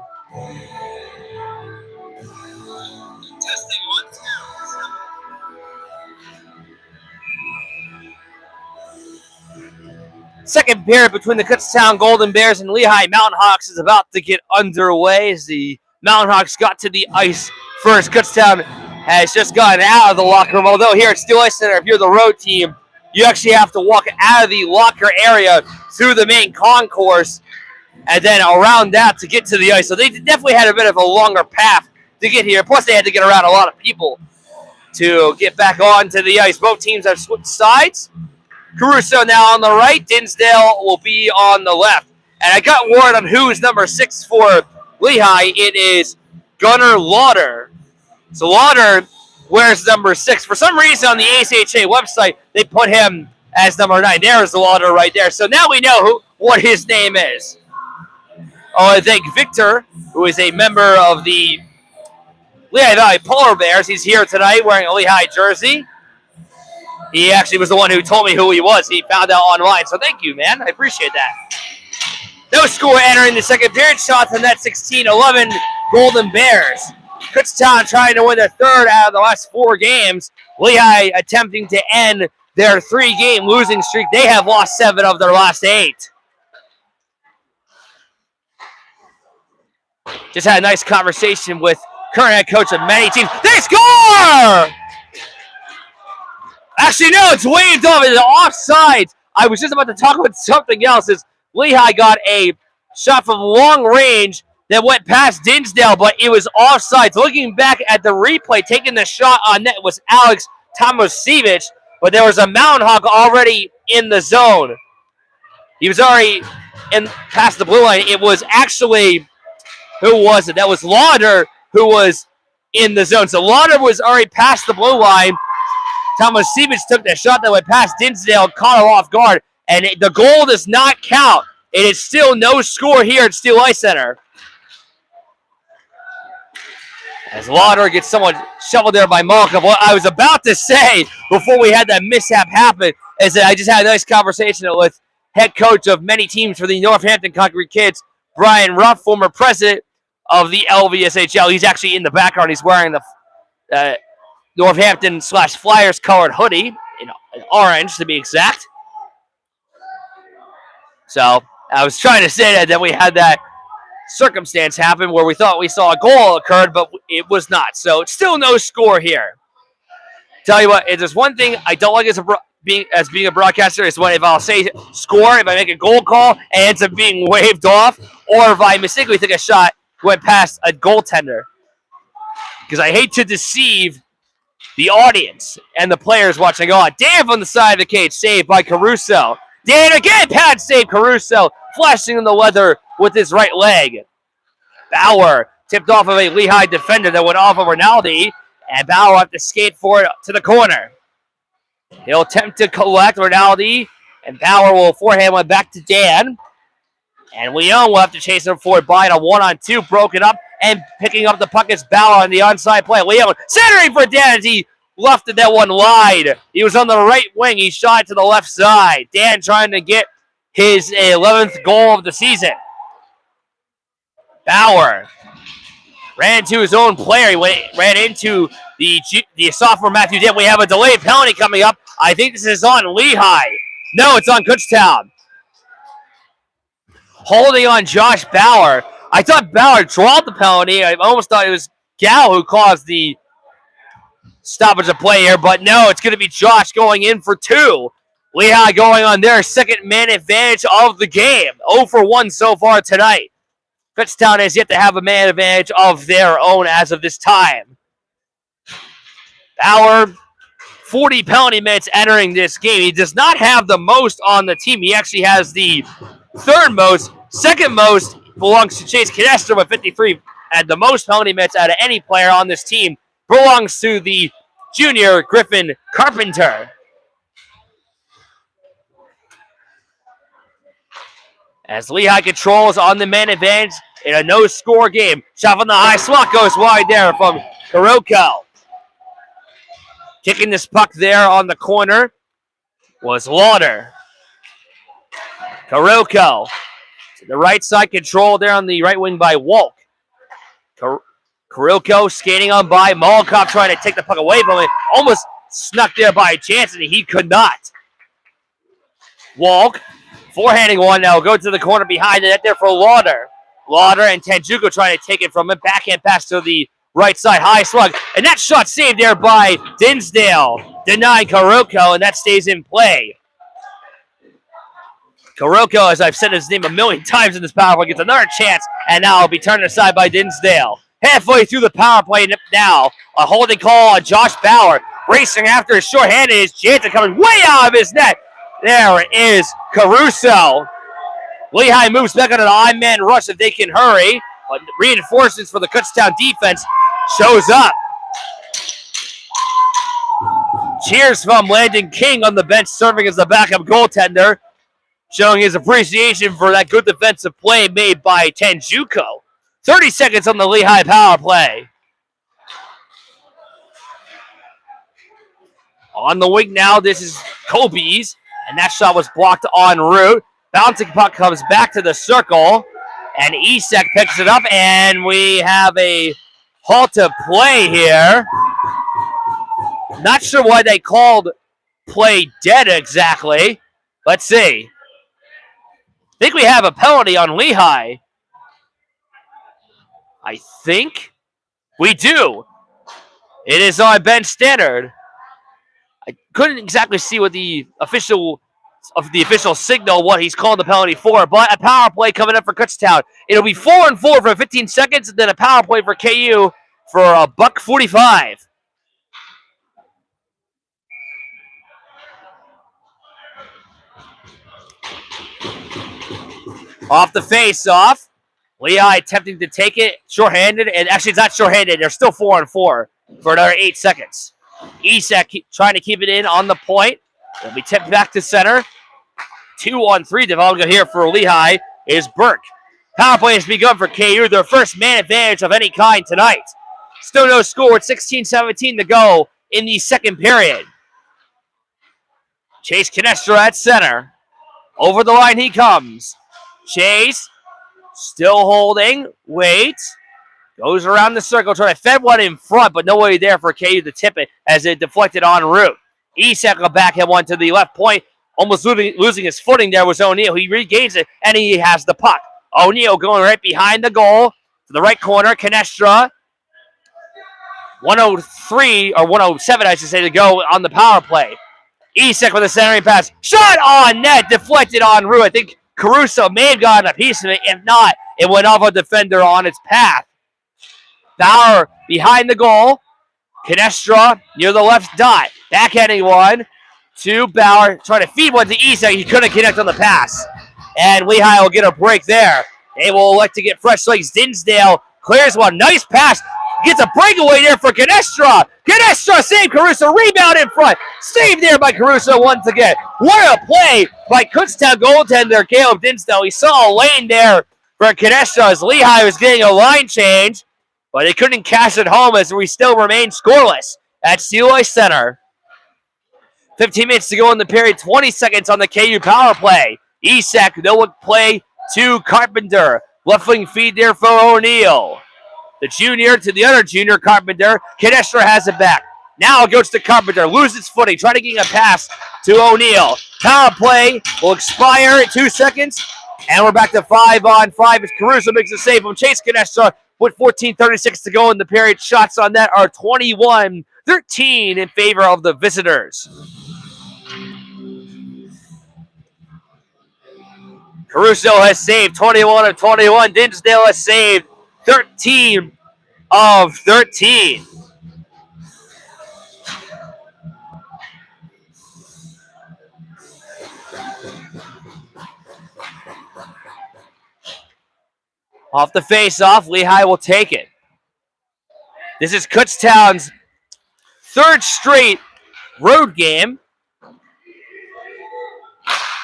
Testing 1, 2. Second period between the Kutztown Golden Bears and Lehigh Mountain Hawks is about to get underway as the Mountain Hawks got to the ice first. Kutztown has just gotten out of the locker room. Although here at Steel Ice Center, if you're the road team, you actually have to walk out of the locker area through the main concourse and then around that to get to the ice. So they definitely had a bit of a longer path to get here. Plus, they had to get around a lot of people to get back onto the ice. Both teams have switched sides. Caruso now on the right. Dinsdale will be on the left. And I got word on who's number 6 for Lehigh. It is Gunnar Lauder. So Lauder wears number 6. For some reason on the ACHA website, they put him as number 9. There's the Lauder right there. So now we know what his name is. Oh, I thank Victor, who is a member of the Lehigh Valley Polar Bears. He's here tonight wearing a Lehigh jersey. He actually was the one who told me who he was. He found out online. So thank you, man. I appreciate that. No score entering the second period. Shots on that 16-11 Golden Bears. Kutztown trying to win their third out of the last 4 games. Lehigh attempting to end their 3-game losing streak. They have lost 7 of their last 8. Just had a nice conversation with current head coach of many teams. They score! Actually, no, it's waved off. It's offside. I was just about to talk about something else. As Lehigh got a shot from long range that went past Dinsdale, but it was offside. So looking back at the replay, taking the shot on net was Alex Tomasiewicz, but there was a Mountain Hawk already in the zone. He was already in past the blue line. It was actually, who was it? That was Lauder who was in the zone. So Lauder was already past the blue line. Tomasiewicz took the shot that went past Dinsdale, caught him off guard, and the goal does not count. It is still no score here at Steel Ice Center. As Lauder gets someone shoveled there by Malcolm. What I was about to say before we had that mishap happen is that I just had a nice conversation with head coach of many teams for the Northampton Concrete Kids, Brian Ruff, former president of the LVSHL. He's actually in the background. He's wearing the Northampton/Flyers colored hoodie, in orange to be exact. So I was trying to say that we had that circumstance happen where we thought we saw a goal occurred, but it was not. So it's still no score here. Tell you what, if there's one thing I don't like as being a broadcaster is when if I'll say score, if I make a goal call and it ends up being waved off, or if I mistakenly take a shot went past a goaltender. Because I hate to deceive the audience and the players watching on. Dan on the side of the cage, saved by Caruso. Dan again, pad save Caruso, flashing in the weather with his right leg. Bauer tipped off of a Lehigh defender that went off of Rinaldi, and Bauer will have to skate for it to the corner. He'll attempt to collect Rinaldi, and Bauer will forehand one back to Dan. And Leon will have to chase him forward by a 1-on-2, broken up, and picking up the puck is Bauer on the onside play. Leon centering for Dan as he left that one wide. He was on the right wing. He shot to the left side. Dan trying to get his 11th goal of the season. Bauer ran into his own player. He ran into the sophomore Matthew Dent. We have a delayed penalty coming up. I think this is on Lehigh. No, it's on Kutztown. Holding on Josh Bauer. I thought Bauer dropped the penalty. I almost thought it was Gal who caused the stoppage of play here, but no, it's going to be Josh going in for 2. Lehigh going on their second man advantage of the game. 0 for 1 so far tonight. Kutztown has yet to have a man advantage of their own as of this time. Bauer, 40 penalty minutes entering this game. He does not have the most on the team. He actually has the third most. Second most belongs to Chase Canester with 53, and the most penalty minutes out of any player on this team belongs to the junior Griffin Carpenter. As Lehigh controls on the man advantage in a no-score game. Shot from the high slot goes wide there from Kuroko. Kicking this puck there on the corner was Lauder. Kuroko The right side control there on the right wing by Wolk. Karilko skating on by. Molokov trying to take the puck away from it. Almost snuck there by chance, and he could not. Wolk, forehanding one now. Go to the corner behind the net there for Lauder. Lauder and Tenjuko trying to take it from him. Backhand pass to the right side. High slug. And that shot saved there by Dinsdale. Denying Karilko, and that stays in play. Karilko, as I've said his name a million times in this power play, gets another chance, and now will be turned aside by Dinsdale. Halfway through the power play now, a holding call on Josh Bauer. Racing after his shorthanded, his chance coming way out of his net. There is Caruso. Lehigh moves back on an I-man rush if they can hurry, but reinforcements for the Kutztown defense shows up. Cheers from Landon King on the bench, serving as the backup goaltender, showing his appreciation for that good defensive play made by Tenjuko. 30 seconds on the Lehigh power play. On the wing now, this is Kobe's, and that shot was blocked en route. Bouncing puck comes back to the circle, and Isak picks it up, and we have a halt to play here. Not sure why they called play dead exactly. Let's see. I think we have a penalty on Lehigh. I think we do. It is on Ben Standard. I couldn't exactly see what the official signal what he's called the penalty for, but a power play coming up for Kutztown. It'll be 4-4 for 15 seconds, and then a power play for KU for $1.45. Off the face-off. Lehigh attempting to take it, shorthanded, and actually it's not shorthanded. They're still 4-4 for another 8 seconds. Isak trying to keep it in on the point. It'll be tipped back to center. 2-on-3 developing here for Lehigh is Burke. Power play has begun for KU, their first man advantage of any kind tonight. Still no score with 16-17 to go in the second period. Chase Canestra at center. Over the line he comes. Chase, still holding, waits, goes around the circle, trying to fed one in front, but nobody there for KU to tip it as it deflected en route. Isak will backhand one to the left point, almost losing his footing there was O'Neill. He regains it, and he has the puck. O'Neill going right behind the goal to the right corner. Canestra, 103, or 107, I should say, to go on the power play. Isak with a centering pass. Shot on net, deflected en route. I think Caruso may have gotten a piece of it. If not, it went off a defender on its path. Bauer behind the goal. Canestra near the left dot. Backhanding one to Bauer. Trying to feed one to Isak. He couldn't connect on the pass. And Lehigh will get a break there. They will elect to get fresh legs. Dinsdale clears one. Nice pass. Gets a breakaway there for Canestra. Canestra saved Caruso. Rebound in front. Saved there by Caruso once again. What a play by Kutztown goaltender Caleb Dinsdale. He saw a lane there for Canestra as Lehigh was getting a line change, but they couldn't cash it home as we still remain scoreless at Lehigh Center. 15 minutes to go in the period. 20 seconds on the KU power play. Isak, no look play to Carpenter. Left wing feed there for O'Neill. The junior to the other junior, Carpenter. Canestra has it back. Now it goes to Carpenter. Loses footing. Trying to get a pass to O'Neill. Power play will expire in 2 seconds. And we're back to 5-on-5 as Caruso makes a save from Chase Canestra with 14:36 to go in the period. Shots on that are 21-13 in favor of the visitors. Caruso has saved 21 of 21. Dinsdale has saved 13 of 13. Off the face-off, Lehigh will take it. This is Kutztown's third straight road game,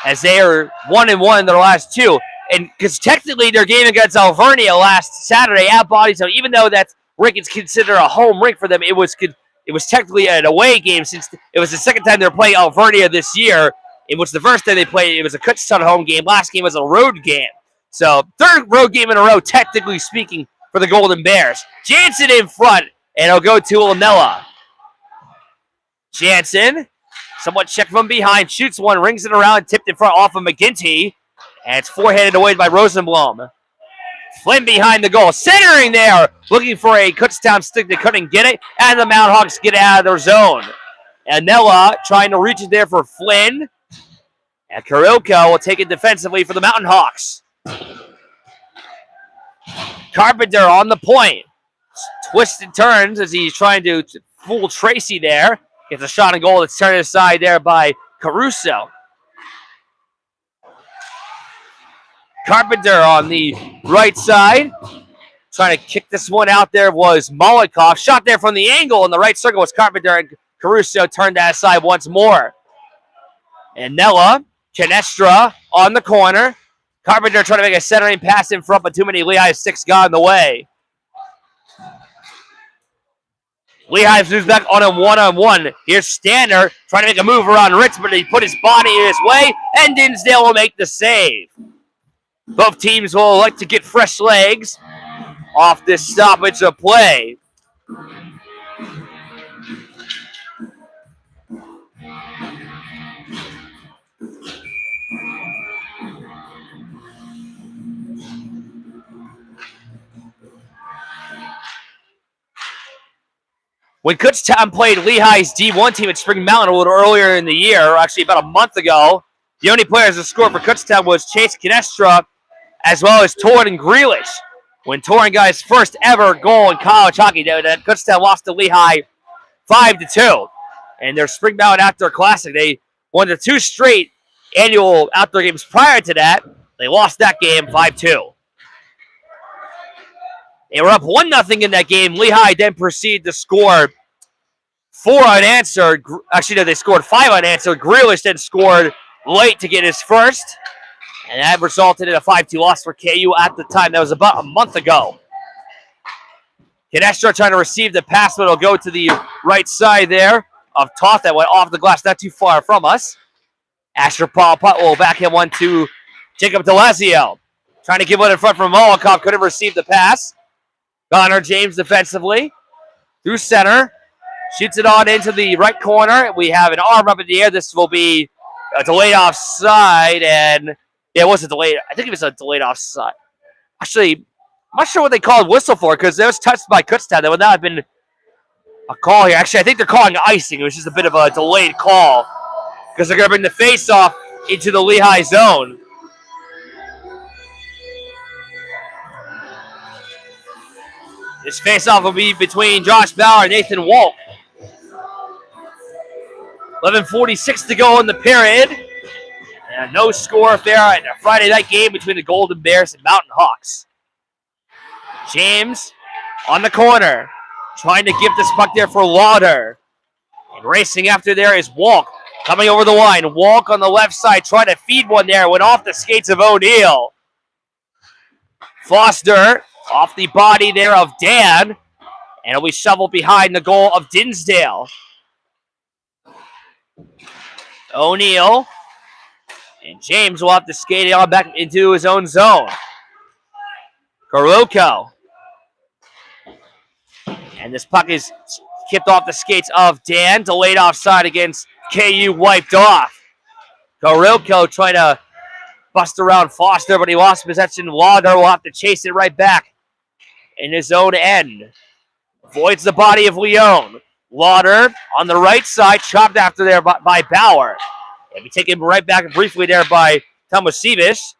as they are 1-1 in their last two. And because technically their game against Alvernia last Saturday at Bodytown, even though that rink is considered a home rink for them, it was technically an away game since it was the second time they're playing Alvernia this year. It was the first time they played. It was a Kutztown home game. Last game was a road game. So third road game in a row, technically speaking, for the Golden Bears. Jansen in front, and it'll go to Lanella. Jansen, somewhat checked from behind, shoots one, rings it around, tipped in front off of McGinty, and it's forehanded away by Rosenblum. Flynn behind the goal, centering there, looking for a Kutztown stick. They couldn't get it, and the Mount Hawks get out of their zone. Anella trying to reach it there for Flynn, and Kurilko will take it defensively for the Mountain Hawks. Carpenter on the point. Twists and turns as he's trying to fool Tracy there. Gets a shot on goal that's turned aside there by Caruso. Carpenter on the right side. Trying to kick this one out there was Molotov. Shot there from the angle in the right circle was Carpenter, and Caruso turned that aside once more. And Nella, Canestra on the corner. Carpenter trying to make a centering pass in front, but too many Lehigh sticks got in the way. Lehigh moves back on him one-on-one. Here's Stanner trying to make a move around Ritz, but he put his body in his way, and Dinsdale will make the save. Both teams will like to get fresh legs off this stoppage of play. When Kutztown played Lehigh's D1 team at Spring Mountain a little earlier in the year, actually about a month ago, the only players to score for Kutztown was Chase Canestra as well as Torrin and Grealish. When Torrin got his first ever goal in college hockey, that Kutztown lost to Lehigh 5-2. And their Spring Mountain Outdoor Classic, they won their 2 straight annual outdoor games prior to that. They lost that game 5-2. They were up 1-0 in that game. Lehigh then proceeded to score 4 unanswered. Actually, no, they scored 5 unanswered. Grealish then scored late to get his first. And that resulted in a 5-2 loss for KU at the time. That was about a month ago. Canestra trying to receive the pass, but it'll go to the right side there of Toth that went off the glass, not too far from us. Asher Paul Putt will back him one to Jacob DeLazio. Trying to give one in front from Molokov. Couldn't receive the pass. Connor James defensively. Through center. Shoots it on into the right corner. We have an arm up in the air. This will be a delayed offside. And yeah, it was a delayed. I think it was a delayed offside. Actually, I'm not sure what they called whistle for because it was touched by Kutztown. That would not have been a call here. Actually, I think they're calling icing. It was just a bit of a delayed call because they're going to bring the face-off into the Lehigh zone. This face-off will be between Josh Bauer and Nathan Wolk. 11:46 to go in the period. And no score there in a Friday night game between the Golden Bears and Mountain Hawks. James on the corner, trying to give this puck there for Lauder. And racing after there is Wolk, coming over the line. Wolk on the left side, trying to feed one there, went off the skates of O'Neill. Foster off the body there of Dan, and it'll be shoveled behind the goal of Dinsdale. O'Neill and James will have to skate it on back into his own zone. Kuroko. And this puck is kicked off the skates of Dan. Delayed offside against KU, wiped off. Kuroko trying to bust around Foster, but he lost possession. Lauder will have to chase it right back in his own end. Avoids the body of Leone. Lauder on the right side, chopped after there by Bauer. And we take him right back briefly there by Tomasiewicz.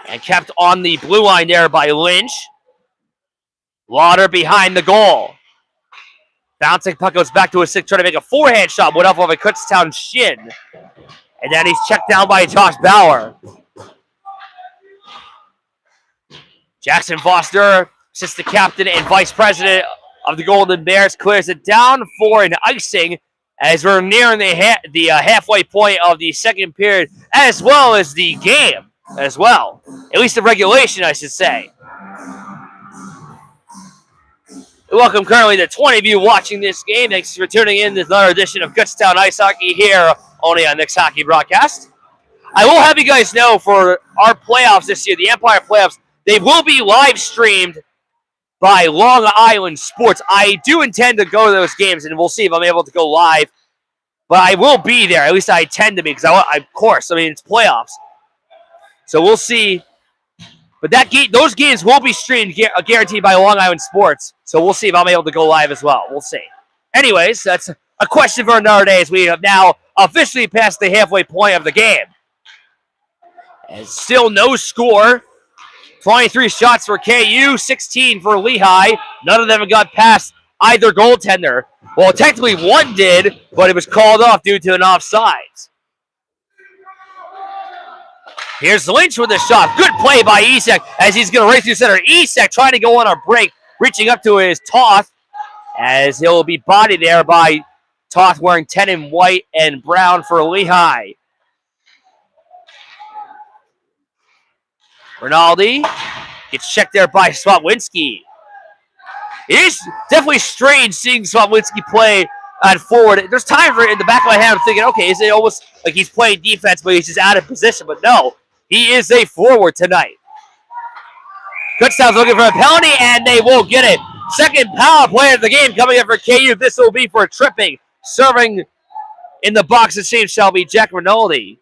And kept on the blue line there by Lynch. Lauder behind the goal. Bouncing puck goes back to his stick, trying to make a forehand shot. Went up over Kutztown shin. And then he's checked down by Josh Bauer. Jackson Foster, assistant captain and vice president of the Golden Bears, clears it down for an icing as we're nearing the halfway point of the second period, as well as the game as well. At least the regulation, I should say. Welcome currently to 20 of you watching this game. Thanks for tuning in to another edition of Kutztown Ice Hockey here only on Nick's Hockey Broadcast. I will have you guys know for our playoffs this year, the Empire playoffs, they will be live streamed by Long Island Sports. I do intend to go to those games, and we'll see if I'm able to go live. But I will be there. At least I intend to be, because of course, I mean, it's playoffs. So we'll see. But those games will be streamed, guaranteed by Long Island Sports. So we'll see if I'm able to go live as well. We'll see. Anyways, that's a question for another day, as we have now officially passed the halfway point of the game. And still no score. 23 shots for KU, 16 for Lehigh. None of them got past either goaltender. Well, technically one did, but it was called off due to an offsides. Here's Lynch with a shot. Good play by Isak as he's going to race through center. Isak trying to go on a break, reaching up to his Toth, as he'll be bodied there by Toth wearing 10 in white and brown for Lehigh. Rinaldi gets checked there by Swatwinski. It is definitely strange seeing Swatwinski play on forward. There's time for it in the back of my head. I'm thinking, okay, is it almost like he's playing defense, but he's just out of position? But no, he is a forward tonight. Kutztown's looking for a penalty, and they will get it. Second power play of the game coming in for KU. This will be for tripping. Serving in the box, it seems, shall be Jack Rinaldi.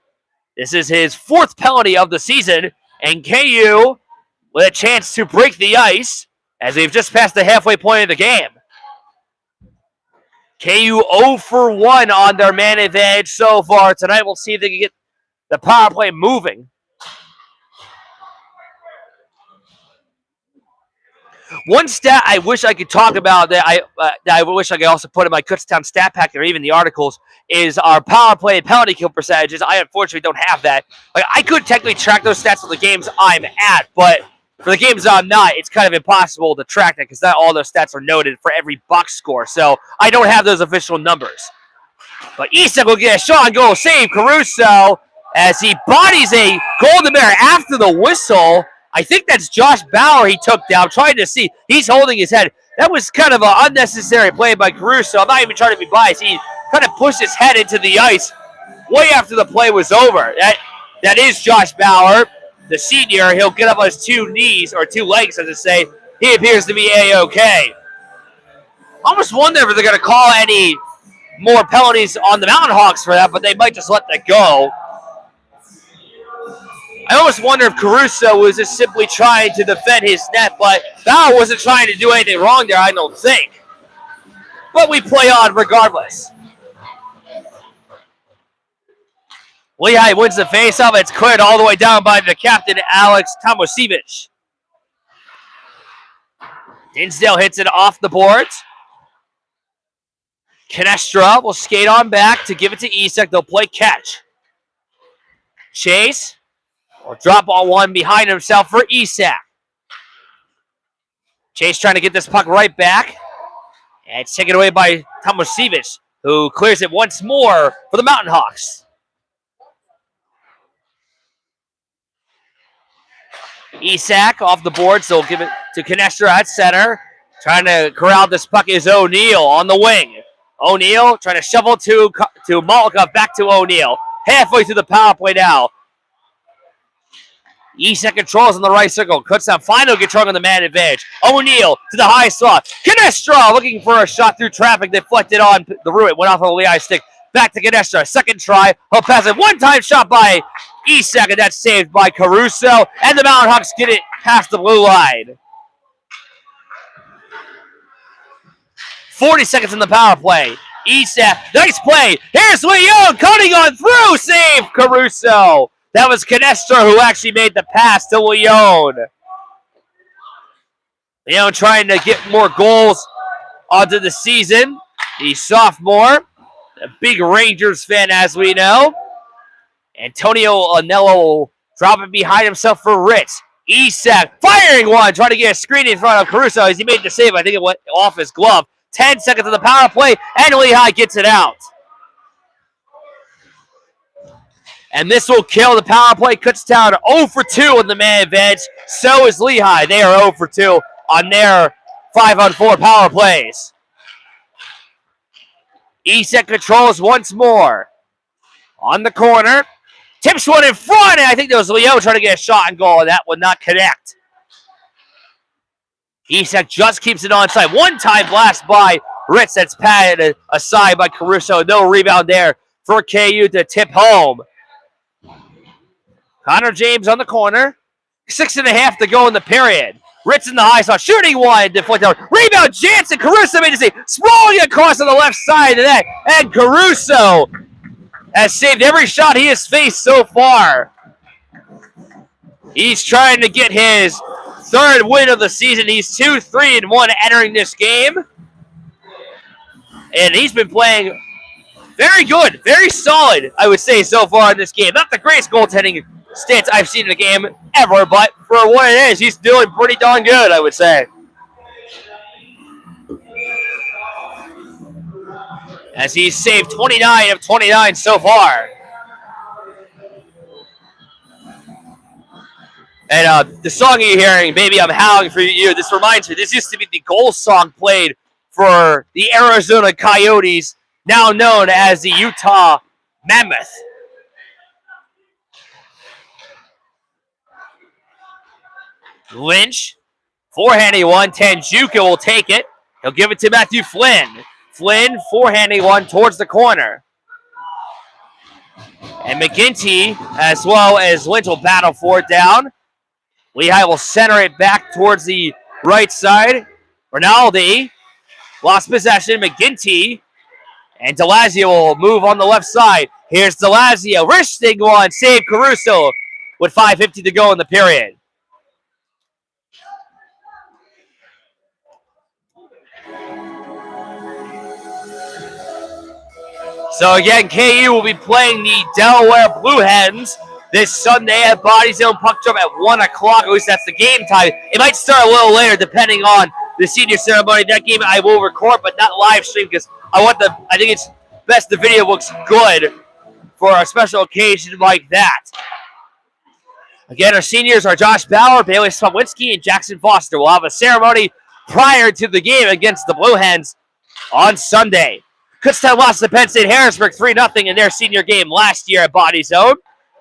This is his fourth penalty of the season, and KU with a chance to break the ice as we've just passed the halfway point of the game. KU 0 for 1 on their man advantage so far tonight. We'll see if they can get the power play moving. One stat I wish I could talk about that I wish I could also put in my Kutztown stat pack or even the articles is our power play and penalty kill percentages. I unfortunately don't have that. Like, I could technically track those stats for the games I'm at, but for the games I'm not, it's kind of impossible to track that because not all those stats are noted for every box score. So I don't have those official numbers. But Isak will get a shot and goal save. Caruso as he bodies a Golden Bear after the whistle. I think that's Josh Bauer he took down, trying to see. He's holding his head. That was kind of an unnecessary play by Caruso. I'm not even trying to be biased. He kind of pushed his head into the ice way after the play was over. That is Josh Bauer, the senior. He'll get up on his two knees, or two legs, as I say. He appears to be A-OK. I almost wonder if they're going to call any more penalties on the Mountain Hawks for that, but they might just let that go. I almost wonder if Caruso was just simply trying to defend his net, but Bauer wasn't trying to do anything wrong there, I don't think. But we play on regardless. Lehigh wins the faceoff. It's cleared all the way down by the captain, Alex Tomasiewicz. Dinsdale hits it off the boards. Canestra will skate on back to give it to Isak. They'll play catch. Chase will drop on one behind himself for Isak. Chase trying to get this puck right back. And it's taken away by Tomasiewicz, who clears it once more for the Mountain Hawks. Isak off the board, so we'll give it to Canestra at center. Trying to corral this puck is O'Neill on the wing. O'Neill trying to shovel to Malkov, back to O'Neill. Halfway through the power play now. Isak controls in the right circle. Kutztown final control on the man advantage. O'Neill to the high slot. Canestra looking for a shot through traffic. Deflected on the root. Went off of a Lehigh stick. Back to Canestra. Second try. He'll pass it. One-time shot by Isak, and that's saved by Caruso. And the Mountain Hawks get it past the blue line. 40 seconds in the power play. Isak, nice play. Here's Leon cutting on through. Save Caruso. That was Canestra who actually made the pass to Leon. Leon trying to get more goals onto the season. The sophomore, a big Rangers fan, as we know. Antonio Anello dropping behind himself for Ritz. Isak firing one, trying to get a screen in front of Caruso as he made the save. I think it went off his glove. 10 seconds of the power play, and Lehigh gets it out. And this will kill the power play. Kutztown 0 for 2 on the man advantage. So is Lehigh. They are 0 for 2 on their 5-on-4 power plays. Isak controls once more. On the corner. Tips one in front, and I think there was Leo trying to get a shot and goal, and that would not connect. Isak just keeps it onside. One-time blast by Ritz that's patted aside by Caruso. No rebound there for KU to tip home. Connor James on the corner. 6.5 to go in the period. Ritz in the high spot, shooting one, deflect down. Rebound, Jansen. Caruso made a save. Sprawling across on the left side of the net. And Caruso has saved every shot he has faced so far. He's trying to get his third win of the season. He's 2-3-1 entering this game. And he's been playing very good, very solid, I would say, so far in this game. Not the greatest goaltending stance I've seen in a game ever, but for what it is, he's doing pretty darn good, I would say. As he's saved 29 of 29 so far. And the song you're hearing, Baby I'm Howling for You, this reminds me, this used to be the goal song played for the Arizona Coyotes, now known as the Utah Mammoth. Lynch, forehanding one, Tanjuka will take it. He'll give it to Matthew Flynn. Flynn, forehanding one towards the corner. And McGinty, as well as Lynch, will battle for it down. Lehigh will center it back towards the right side. Rinaldi lost possession. McGinty and DeLazio will move on the left side. Here's DeLazio. Wristing one. Save Caruso with 5:50 to go in the period. So again, KU will be playing the Delaware Blue Hens this Sunday at Body Zone. Puck drop at 1 o'clock. At least that's the game time. It might start a little later depending on the senior ceremony. That game I will record, but not live stream because I think it's best the video looks good for a special occasion like that. Again, our seniors are Josh Bauer, Bailey Swawinski, and Jackson Foster. We'll have a ceremony prior to the game against the Blue Hens on Sunday. Kutztown lost to Penn State Harrisburg 3-0 in their senior game last year at Body Zone.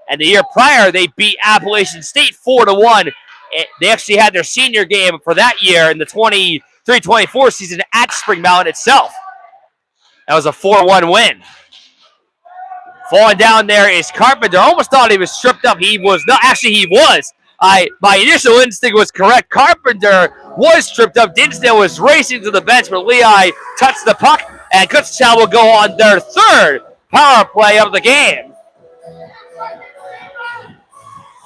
And the year prior, they beat Appalachian State 4-1. They actually had their senior game for that year in the 23-24 season at Spring Mountain itself. That was a 4-1 win. Falling down there is Carpenter. Almost thought he was tripped up. He was not. Actually, he was. My initial instinct was correct. Carpenter was tripped up. Dinsdale was racing to the bench, but Lehigh touched the puck, and Kutztown will go on their third power play of the game.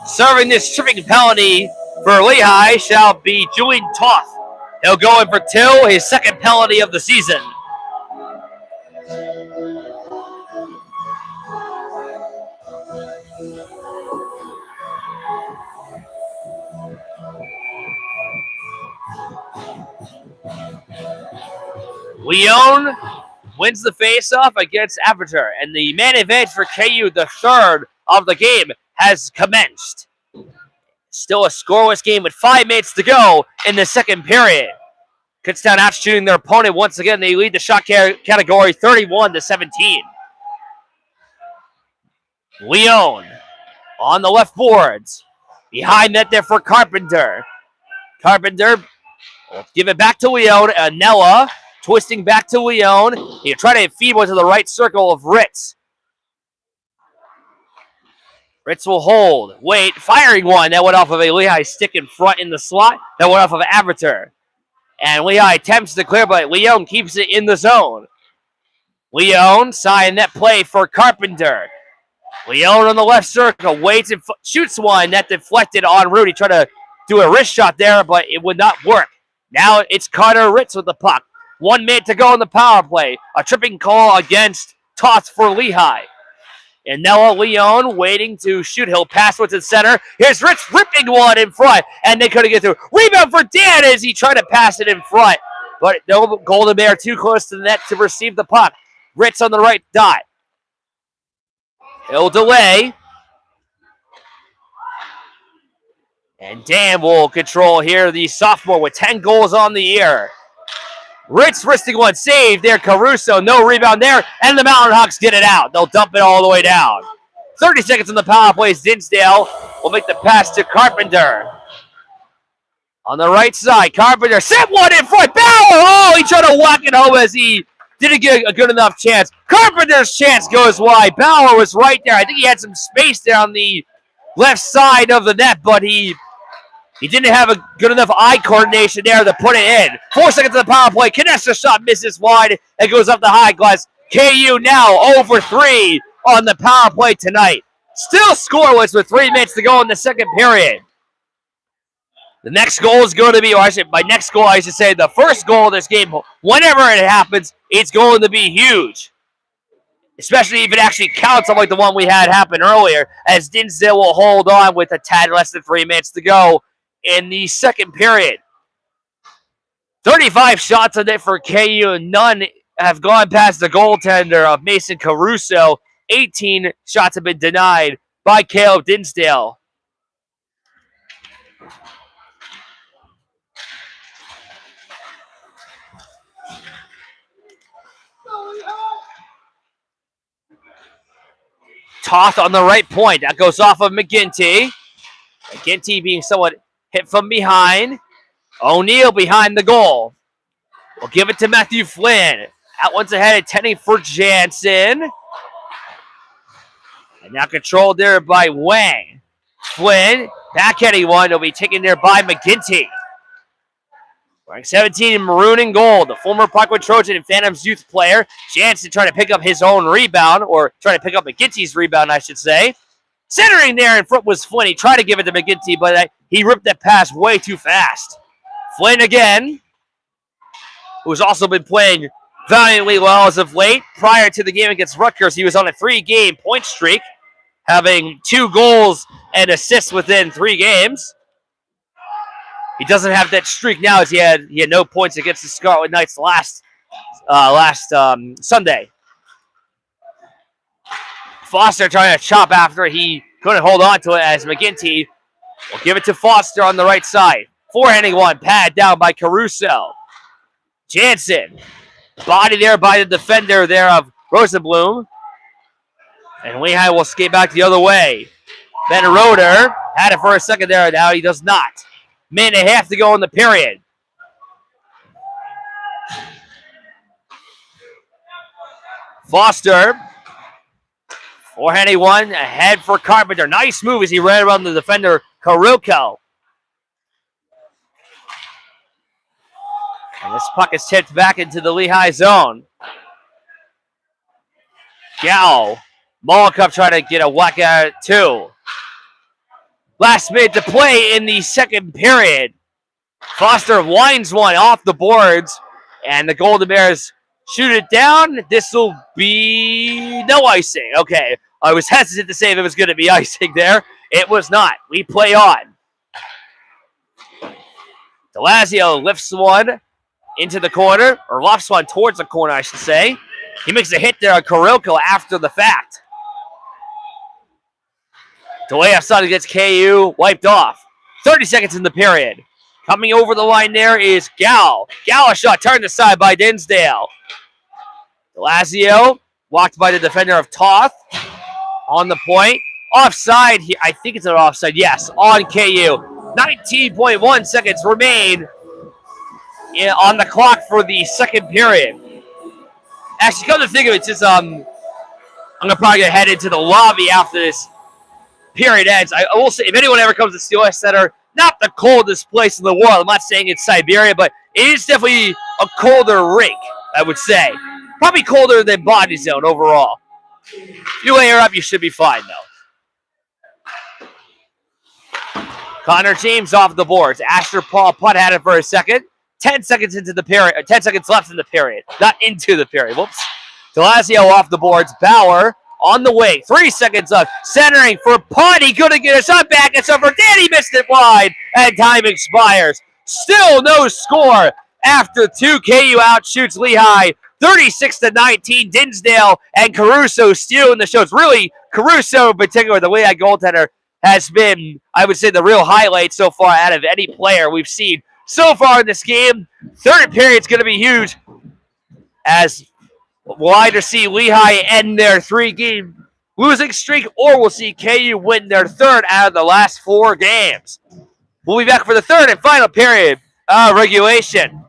Serving this tripping penalty for Lehigh shall be Julian Toth. He'll go in for 2, his second penalty of the season. Leon wins the faceoff against Avatar, and the man advantage for KU, the third of the game, has commenced. Still a scoreless game with 5 minutes to go in the second period. Kutztown out shooting their opponent once again. They lead the shot category 31-17. Leon on the left boards. Behind net there for Carpenter. Carpenter will give it back to Leon. Anella twisting back to Leon. He'll try to feed one to the right circle of Ritz. Ritz will hold. Wait, firing one. That went off of a Lehigh stick in front in the slot. That went off of Avatar. And Lehigh attempts to clear, but Leon keeps it in the zone. Leon, side net play for Carpenter. Leon on the left circle, waits and shoots one. That deflected en route. He tried to do a wrist shot there, but it would not work. Now it's Carter Ritz with the puck. 1 minute to go in the power play. A tripping call against Tots for Lehigh. And Noah Leon waiting to shoot. He'll pass what's in center. Here's Ritz ripping one in front, and they couldn't get through. Rebound for Dan as he tried to pass it in front. But no, Golden Bear too close to the net to receive the puck. Ritz on the right dot. He'll delay. And Dan will control here, the sophomore with 10 goals on the year. Ritz wristing one, save there, Caruso, no rebound there, and the Mountain Hawks get it out. They'll dump it all the way down. 30 seconds on the power play. Dinsdale will make the pass to Carpenter. On the right side, Carpenter set one in front. Bauer! Oh, he tried to whack it home as he didn't get a good enough chance. Carpenter's chance goes wide. Bauer was right there. I think he had some space there on the left side of the net, but he didn't have a good enough eye coordination there to put it in. 4 seconds of the power play. Canessa shot misses wide and goes up the high glass. KU now over 3 on the power play tonight. Still scoreless with 3 minutes to go in the second period. The next goal is going to be, or I should, by next goal, I should say, the first goal of this game, whenever it happens, it's going to be huge. Especially if it actually counts, unlike the one we had happen earlier, as Dinsdale will hold on with a tad less than 3 minutes to go in the second period. 35 shots on net for KU, and none have gone past the goaltender of Mason Caruso. 18 shots have been denied by Caleb Dinsdale. Toth on the right point. That goes off of McGinty. McGinty being somewhat hit from behind. O'Neal behind the goal. We'll give it to Matthew Flynn. That one's ahead, intending for Jansen. And now controlled there by Wang. Flynn, backhanding one. It'll be taken there by McGinty. Wearing 17 in maroon and gold, the former Parkwood Trojan and Phantoms youth player. Jansen trying to pick up his own rebound, or trying to pick up McGinty's rebound, I should say. Centering there in front was Flynn. He tried to give it to McGinty, but he ripped that pass way too fast. Flynn again, who's also been playing valiantly well as of late. Prior to the game against Rutgers, he was on a 3-game point streak, having 2 goals and assists within 3 games. He doesn't have that streak now, as he had no points against the Scarlet Knights last Sunday. Foster trying to chop after he couldn't hold on to it, as McGinty will give it to Foster on the right side. Forehanding one, pad down by Caruso. Jansen, body there by the defender there of Rosenblum. And Lehigh will skate back the other way. Ben Roeder had it for a second there, now he does not. Minute and a half to go in the period. Foster, forehanding one, ahead for Carpenter. Nice move as he ran around the defender, Karuko. And this puck is tipped back into the Lehigh zone. Gal, Molokov trying to get a whack at it too. Last minute to play in the second period. Foster winds one off the boards, and the Golden Bears shoot it down. This will be no icing. Okay, I was hesitant to say if it was going to be icing there. It was not. We play on. DeLazio lifts one into the corner, or lofts one towards the corner, I should say. He makes a hit there on Karilko after the fact. Delay offside against KU, wiped off. 30 seconds in the period. Coming over the line there is Gal. Gal, a shot turned aside by Dinsdale. DeLazio blocked by the defender of Toth. On the point. Offside, I think it's an offside. Yes, on KU. 19.1 seconds remain on the clock for the second period. Actually, come to think of it, since I'm probably going to head into the lobby after this period ends. I will say, if anyone ever comes to Steelers Center, not the coldest place in the world. I'm not saying it's Siberia, but it is definitely a colder rink, I would say. Probably colder than Body Zone overall. If you layer up, you should be fine, though. Connor James off the boards. Asher Paul putt had it for a second. 10 seconds into the period. 10 seconds left in the period. Not into the period. Whoops. DeLazio off the boards. Bauer on the wing. 3 seconds left. Centering for putt. He couldn't get a shot back. It's over. Danny missed it wide. And time expires. Still no score after 2. KU outshoots Lehigh 36-19. Dinsdale and Caruso stealing the show. It's really Caruso in particular, the Lehigh goaltender, has been, I would say, the real highlight so far out of any player we've seen so far in this game. Third period's going to be huge, as we'll either see Lehigh end their 3-game losing streak, or we'll see KU win their third out of the last 4 games. We'll be back for the third and final period of regulation.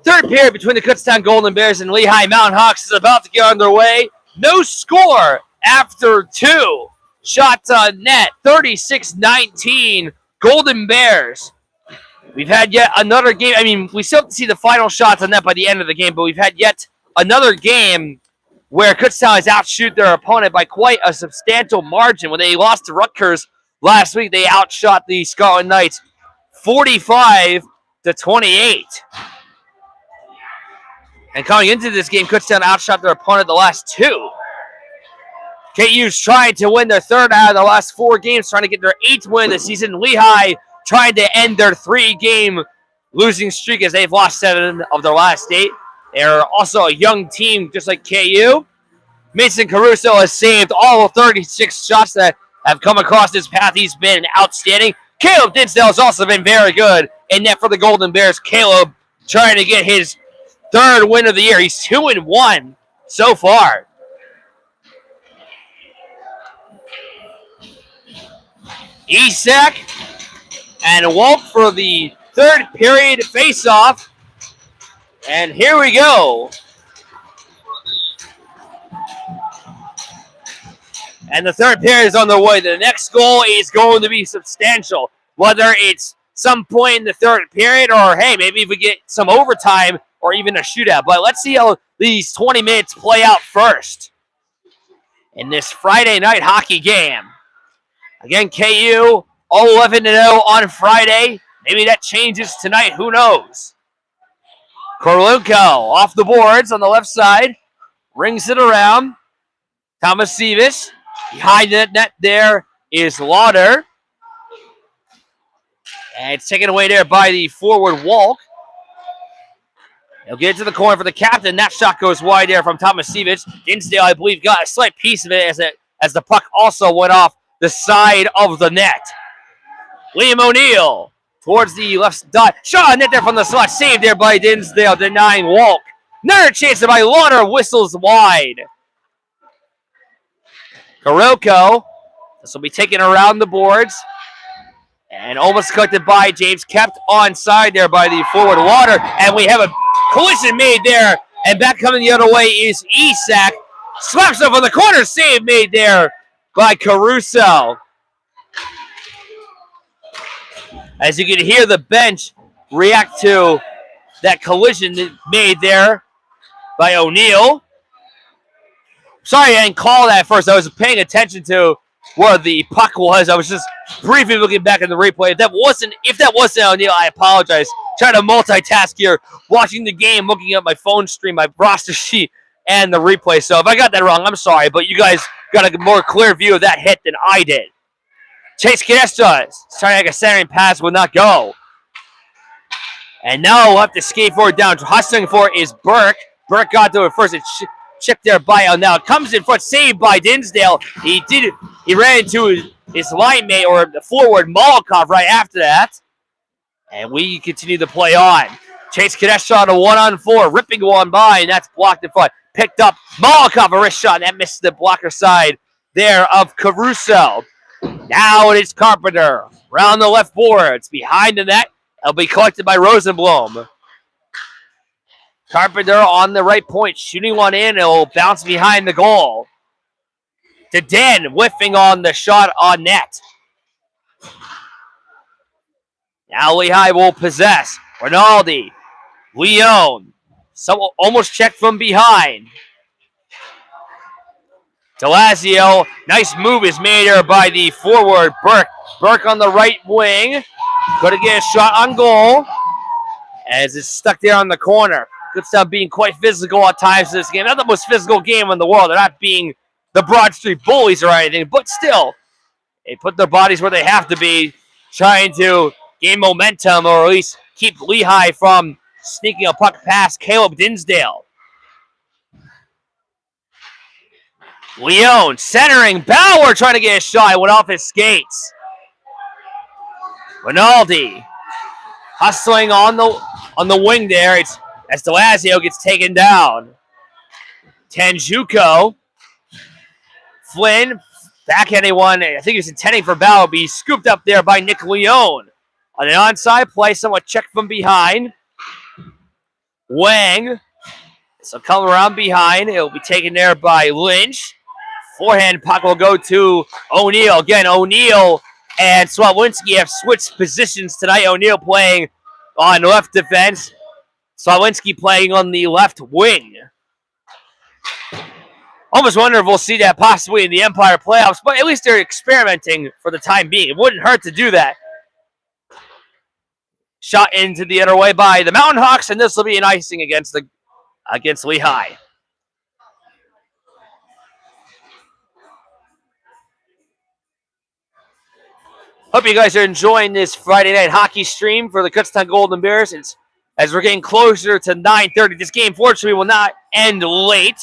Third period between the Kutztown Golden Bears and Lehigh Mountain Hawks is about to get underway. No score after 2. Shots on net, 36-19, Golden Bears. We've had yet another game. I mean, we still have to see the final shots on net by the end of the game, but we've had yet another game where Kutztown has outshoot their opponent by quite a substantial margin. When they lost to Rutgers last week, they outshot the Scarlet Knights 45-28. And coming into this game, Kutztown outshot their opponent the last 2. KU's trying to win their 3rd out of the last 4 games, trying to get their 8th win of the season. Lehigh trying to end their 3-game losing streak as they've lost 7 of their last 8. They're also a young team just like KU. Mason Caruso has saved all 36 shots that have come across his path. He's been outstanding. Caleb Dinsdale has also been very good in net for the Golden Bears. Caleb trying to get his 3rd win of the year. He's 2-1 so far. Isak and Wolf for the 3rd period face-off. And here we go. And the 3rd period is on the way. The next goal is going to be substantial. Whether it's some point in the 3rd period or, hey, maybe if we get some overtime or even a shootout. But let's see how these 20 minutes play out first in this Friday night hockey game. Again, KU 11-0 on Friday. Maybe that changes tonight. Who knows? Korlenko off the boards on the left side. Rings it around. Thomas Sevis. Behind the net there is Lauder. And it's taken away there by the forward Walk. He'll get it to the corner for the captain. That shot goes wide there from Thomas Sevis. Dinsdale, I believe, got a slight piece of it as the puck also went off the side of the net. Liam O'Neill towards the left dot. Shot on net there from the slot. Saved there by Dinsdale, denying Walk. Another chance by Lauder. Whistles wide. Kuroko. This will be taken around the boards. And almost collected by James. Kept onside there by the forward Lauder. And we have a collision made there. And back coming the other way is Isak. Slaps up on the corner. Save made there by Caruso. As you can hear the bench react to that collision made there by O'Neill. Sorry I didn't call that at first. I was paying attention to where the puck was. I was just briefly looking back at the replay. If that wasn't O'Neill, I apologize. Trying to multitask here, watching the game, looking at my phone stream, my roster sheet, and the replay. So if I got that wrong, I'm sorry. But you guys got a more clear view of that hit than I did. Chase Canesta is trying to make a centering pass, will not go. And now we'll have to skate forward down. Hustling for is Burke. Burke got to it first. It's chipped there by now. It comes in front, saved by Dinsdale. He ran into his line mate or the forward Molokov right after that. And we continue to play on. Chase Canesta on a 1-on-4, ripping one by, and that's blocked in front. Picked up Molokov, a wrist shot, and that misses the blocker side there of Caruso. Now it is Carpenter. Round the left boards. Behind the net. It'll be collected by Rosenblum. Carpenter on the right point. Shooting one in. It'll bounce behind the goal. To Den. Whiffing on the shot on net. Now Lehigh will possess. Rinaldi. Leone. Almost checked from behind. Delazio, nice move is made there by the forward, Burke. Burke on the right wing. Couldn't get a shot on goal. As it's stuck there on the corner. Kutztown being quite physical at times in this game. Not the most physical game in the world. They're not being the Broad Street Bullies or anything. But still, they put their bodies where they have to be. Trying to gain momentum or at least keep Lehigh from sneaking a puck past Caleb Dinsdale. Leone centering. Bauer trying to get a shot. It went off his skates. Rinaldi hustling on the wing there. It's as Delazio gets taken down. Tanjuko. Flynn backhanding one. I think he was intending for Bauer, but he's scooped up there by Nick Leone. On an onside play, somewhat checked from behind. Wang. So come around behind. It'll be taken there by Lynch. Forehand puck will go to O'Neal. Again, O'Neal and Swawinski have switched positions tonight. O'Neal playing on left defense. Swawinski playing on the left wing. Almost wonder if we'll see that possibly in the Empire playoffs, but at least they're experimenting for the time being. It wouldn't hurt to do that. Shot into the other way by the Mountain Hawks, and this will be an icing against Lehigh. Hope you guys are enjoying this Friday night hockey stream for the Kutztown Golden Bears. As we're getting closer to 9:30, this game fortunately will not end late,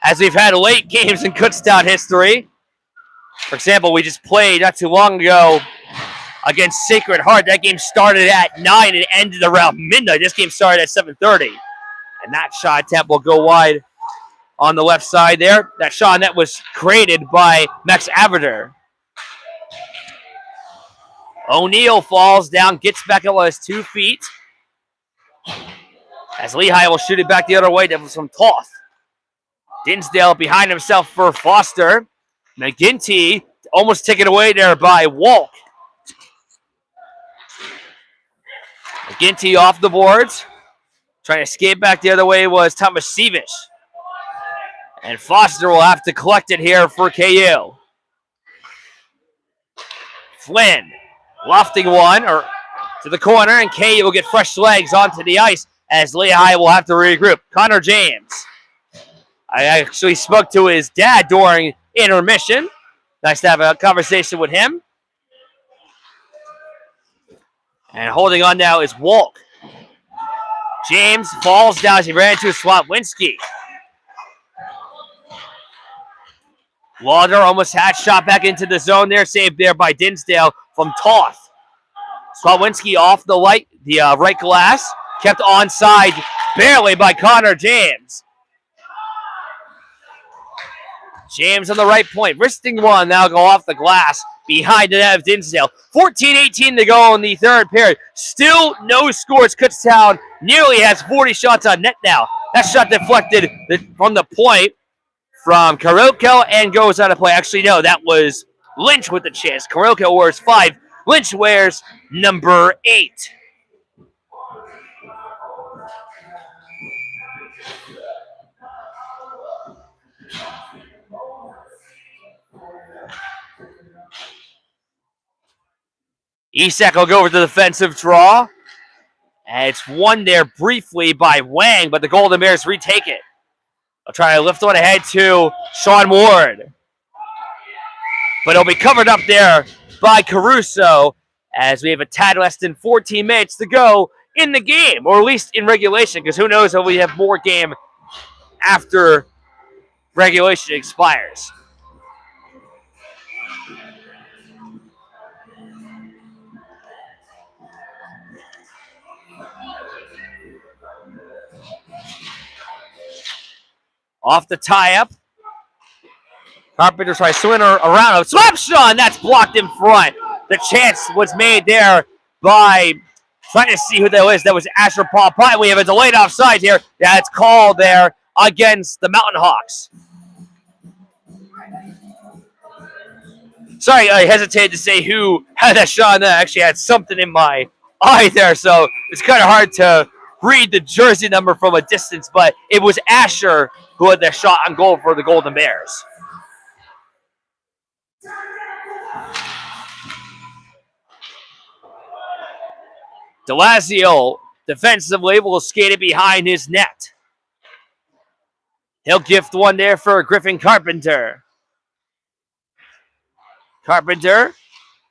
as we've had late games in Kutztown history. For example, we just played not too long ago against Sacred Heart. That game started at 9 and ended around midnight. This game started at 7:30. And that shot attempt will go wide on the left side there. That shot net was created by Max Avater. O'Neal falls down, gets back up on his 2 feet. As Lehigh will shoot it back the other way. That was from Toth. Dinsdale behind himself for Foster. McGinty almost taken away there by Walk. McGinty off the boards. Trying to skate back the other way was Thomas Seavish. And Foster will have to collect it here for KU. Flynn lofting one to the corner, and KU will get fresh legs onto the ice as Lehigh will have to regroup. Connor James. I actually spoke to his dad during intermission. Nice to have a conversation with him. And holding on now is Walk. James falls down as he ran into Swatwinski. Lauder almost had shot back into the zone there, saved there by Dinsdale from Toth. Swatwinski off the right glass, kept onside barely by Connor James. James on the right point, wristing one, now go off the glass behind the net of Dinsdale. 14-18 to go in the third period. Still no scores. Kutztown nearly has 40 shots on net now. That shot deflected from the point from Karoko and goes out of play. Actually, no, that was Lynch with the chance. Karoko wears 5. Lynch wears number 8. Isak will go over to the defensive draw. And it's won there briefly by Wang, but the Golden Bears retake it. They'll try to lift one ahead to Sean Ward. But it'll be covered up there by Caruso as we have a tad less than 14 minutes to go in the game, or at least in regulation, because who knows if we have more game after regulation expires. Off the tie-up. Carpenter tries to swing around. A slap shot, that's blocked in front. The chance was made there by, trying to see who that was. That was Asher Paul Pine. We have a delayed offside here. Yeah, it's called there against the Mountain Hawks. Sorry, I hesitated to say who had that shot. I actually had something in my eye there, so it's kind of hard to read the jersey number from a distance, but it was Asher who had that shot on goal for the Golden Bears. DeLazio defensively will skate it behind his net. He'll gift one there for Griffin Carpenter. Carpenter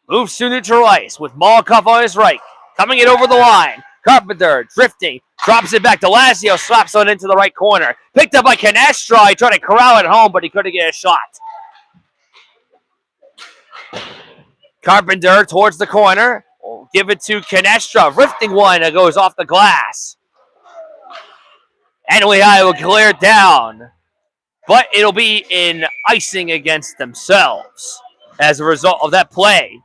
moves to neutral ice with Molokov on his right. Coming it over the line. Carpenter drifting. Drops it back to Lazio. Slaps on into the right corner. Picked up by Canestra. He tried to corral it home, but he couldn't get a shot. Carpenter towards the corner. We'll give it to Canestra. Rifting one that goes off the glass. And Lehigh will clear it down. But it'll be in icing against themselves as a result of that play.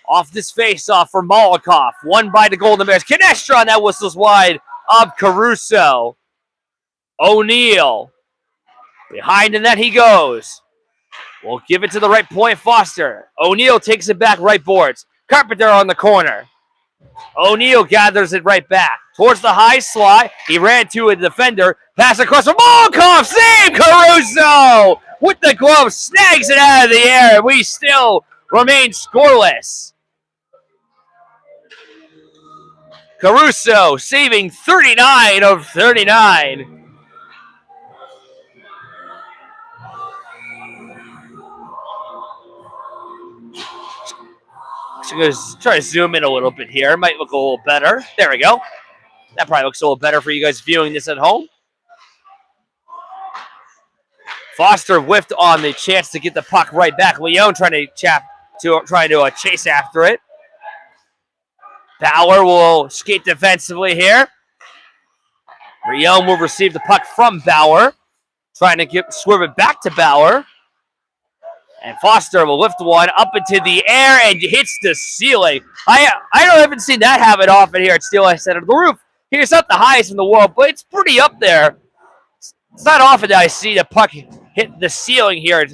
Off this face-off for Molotov. Won by the Golden Bears. Canestra on that whistles wide of Caruso. O'Neal. Behind the net he goes. We'll give it to the right point, Foster. O'Neal takes it back right boards. Carpenter on the corner. O'Neal gathers it right back. Towards the high slot. He ran to a defender. Pass across for Molotov. Save Caruso! With the glove. Snags it out of the air. We still remain scoreless. Caruso saving 39 of 39. I'm going to try to zoom in a little bit here. Might look a little better. There we go. That probably looks a little better for you guys viewing this at home. Foster whiffed on the chance to get the puck right back. Leone trying to chase after it. Bauer will skate defensively here. Leone will receive the puck from Bauer. Trying to swerve it back to Bauer. And Foster will lift one up into the air and hits the ceiling. I haven't seen that happen often here at Steel Ice Center. The roof here is not the highest in the world, but it's pretty up there. It's not often that I see the puck hit the ceiling here.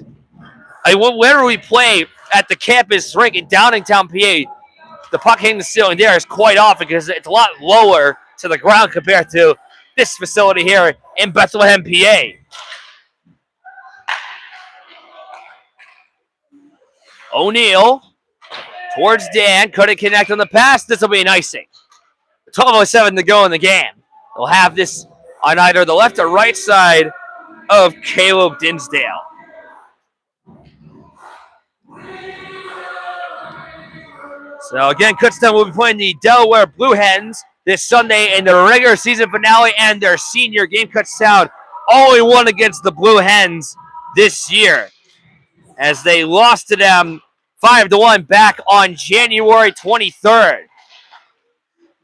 Whenever we play at the campus rink in Downingtown, PA, the puck hitting the ceiling there is quite often because it's a lot lower to the ground compared to this facility here in Bethlehem, PA. O'Neal towards Dan. Couldn't connect on the pass. This will be an icing. 12:07 to go in the game. They'll have this on either the left or right side of Caleb Dinsdale. So again, Kutztown will be playing the Delaware Blue Hens this Sunday in the regular season finale and their senior game. Kutztown only won against the Blue Hens this year, as they lost to them 5-1 back on January 23rd.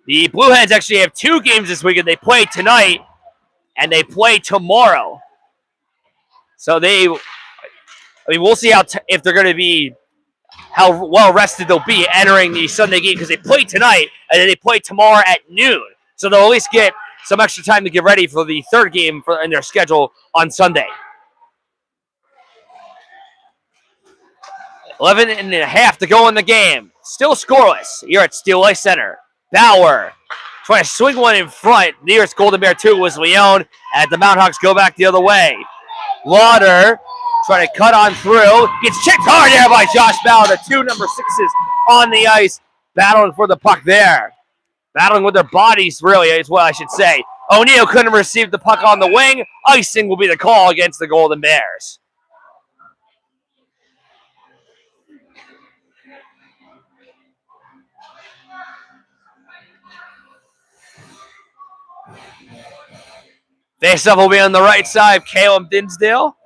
The Blue Hens actually have 2 games this weekend. They play tonight and they play tomorrow. So we'll see if they're going to be, how well rested they'll be entering the Sunday game, because they play tonight and then they play tomorrow at noon. So they'll at least get some extra time to get ready for the third game in their schedule on Sunday. 11.5 to go in the game. Still scoreless here at Steel Ice Center. Bauer trying to swing one in front. Nearest Golden Bear 2 was Leone, and the Mountain Hawks go back the other way. Lauder trying to cut on through. Gets checked hard there by Josh Bauer. The 2 number 6s on the ice battling for the puck there. Battling with their bodies, really, is what I should say. O'Neal couldn't receive the puck on the wing. Icing will be the call against the Golden Bears. Face-off will be on the right side, Caleb Dinsdale.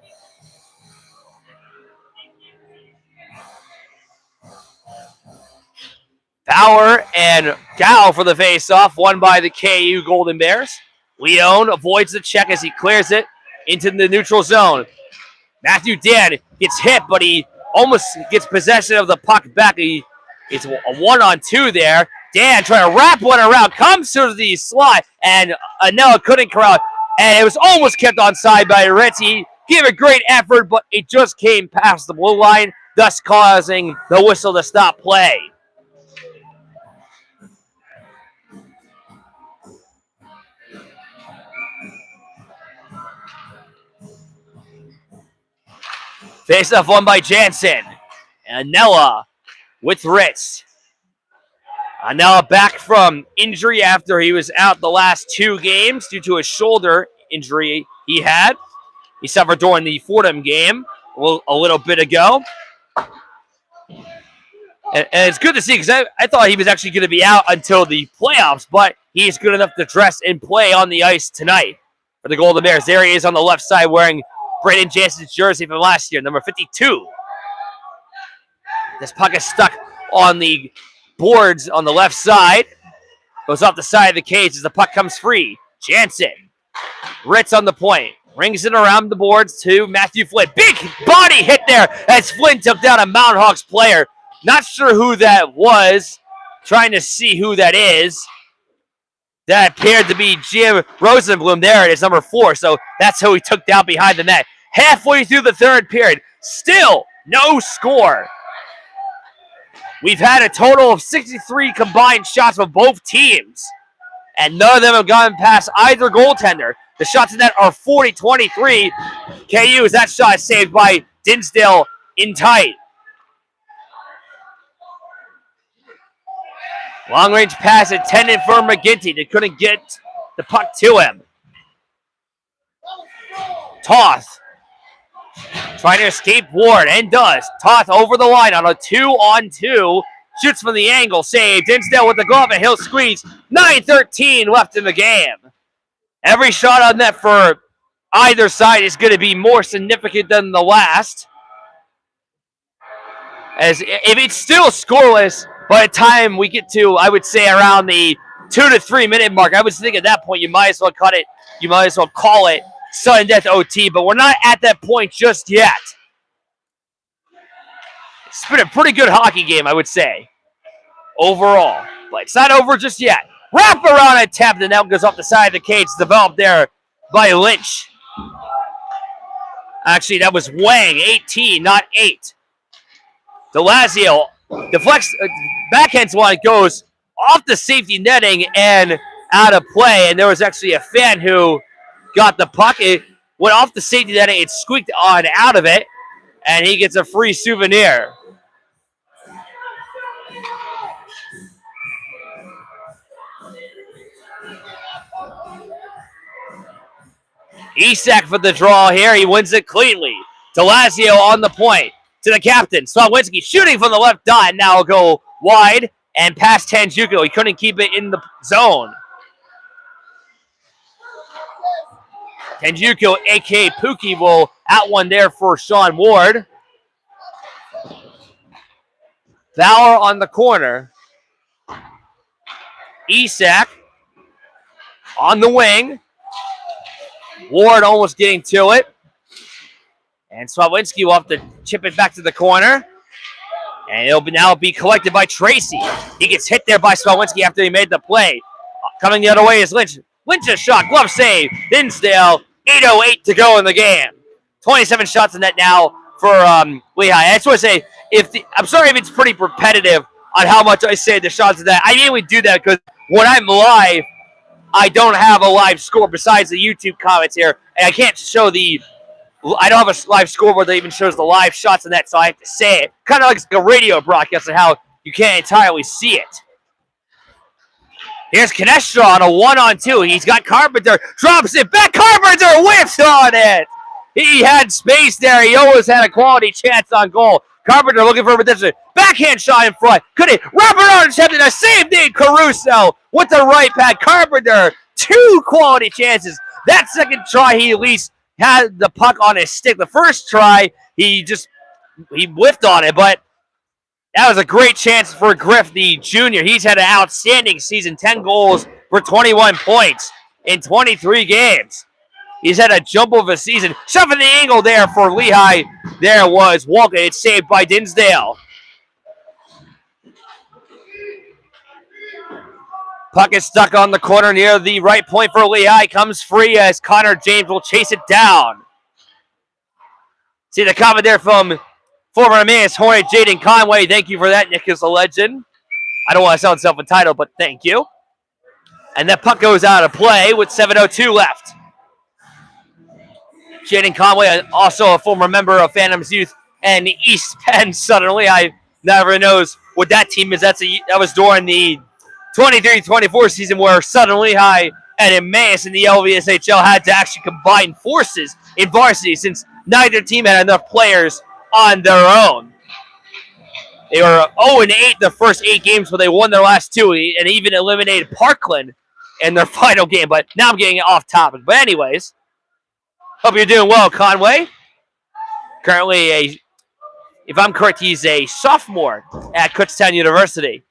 Bauer and Gow for the face-off, won by the KU Golden Bears. Leone avoids the check as he clears it into the neutral zone. Matthew Dan gets hit, but he almost gets possession of the puck back. It's a 1-on-2 there. Dan trying to wrap one around, comes to the slot, and Anella couldn't corral it. And it was almost kept onside by Ritz. He gave a great effort, but it just came past the blue line, thus causing the whistle to stop play. Face-off won by Jansen. Anella with Ritz. Anella back from injury after he was out the last 2 games due to a shoulder injury he had. He suffered during the Fordham game a little bit ago. And it's good to see, because I thought he was actually going to be out until the playoffs, but he's good enough to dress and play on the ice tonight for the Golden Bears. There he is on the left side wearing Braden Jansen's jersey from last year, number 52. This puck is stuck on the boards on the left side. Goes off the side of the cage as the puck comes free. Jansen. Ritz on the point. Rings it around the boards to Matthew Flynn. Big body hit there as Flynn took down a Mountain Hawks player. Not sure who that was. Trying to see who that is. That appeared to be Jim Rosenblum. There it is, number 4. So that's who he took down behind the net. Halfway through the third period, still no score. We've had a total of 63 combined shots from both teams, and none of them have gone past either goaltender. The shots in net are 40-23. KU, as that shot is saved by Dinsdale in tight. Long-range pass intended for McGinty. They couldn't get the puck to him. Toth trying to escape Ward, and does. Toth over the line on a 2-on-2. Shoots from the angle. Save. Dinsdale with the glove, and he'll squeeze. 9:13 left in the game. Every shot on net for either side is going to be more significant than the last. As if it's still scoreless by the time we get to, I would say, around the 2 to 3 minute mark, I was thinking at that point you might as well cut it. You might as well call it sudden death OT, but we're not at that point just yet. It's been a pretty good hockey game, I would say, overall. But it's not over just yet. Wrap around attempt, and that goes off the side of the cage. It's developed there by Lynch. Actually, that was Wang, 18, not 8. DeLazio deflects, backhand one goes off the safety netting and out of play. And there was actually a fan who got the puck. It went off the safety netting. It squeaked on out of it, and he gets a free souvenir. Isak for the draw here. He wins it cleanly. DeLazio on the point to the captain. Swawinski shooting from the left dot. Now will go wide and past Tanjuko. He couldn't keep it in the zone. Tanjuko, a.k.a. Pookie, will out one there for Sean Ward. Valor on the corner. Isak on the wing. Ward almost getting to it. And Swawinski will have to chip it back to the corner. And it'll now be collected by Tracy. He gets hit there by Swawinski after he made the play. Coming the other way is Lynch. Lynch's shot, glove save. Dinsdale, 8:08 to go in the game. 27 shots in net now for Lehigh. I just want to say, I'm sorry if it's pretty repetitive on how much I say the shots of that. I mainly do that because when I'm live, I don't have a live score besides the YouTube comments here. And I can't show I don't have a live scoreboard that even shows the live shots in that, so I have to say it. Kind of like a radio broadcast and how you can't entirely see it. Here's Canestra on a 1-on-2. He's got Carpenter. Drops it back. Carpenter whiffs on it. He had space there. He always had a quality chance on goal. Carpenter looking for a position. Backhand shot in front. Could he wrap around and attempted a save? Nate Caruso with the right pad. Carpenter, 2 quality chances. That second try, he at least had the puck on his stick. The first try, he whiffed on it, but that was a great chance for Griff, the junior. He's had an outstanding season, 10 goals for 21 points in 23 games. He's had a jump of a season. Shoving the angle there for Lehigh. There was Walker. It's saved by Dinsdale. Puck is stuck on the corner near the right point for Lehigh. Comes free as Connor James will chase it down. See the comment there from former Emmaus Hornet Jaden Conway. Thank you for that, Nick is a legend. I don't want to sound self-entitled, but thank you. And that puck goes out of play with 7:02 left. Jaden Conway, also a former member of Phantoms Youth and East Penn Southern Lehigh. Never knows what that team is. That was during the 23-24 season where Southern Lehigh and Emmaus in the LVSHL had to actually combine forces in varsity since neither team had enough players on their own. They were 0-8 the first 8 games, but they won their last 2 and even eliminated Parkland in their final game. But now I'm getting off topic. But anyways, hope you're doing well, Conway. Currently, if I'm correct, he's a sophomore at Kutztown University.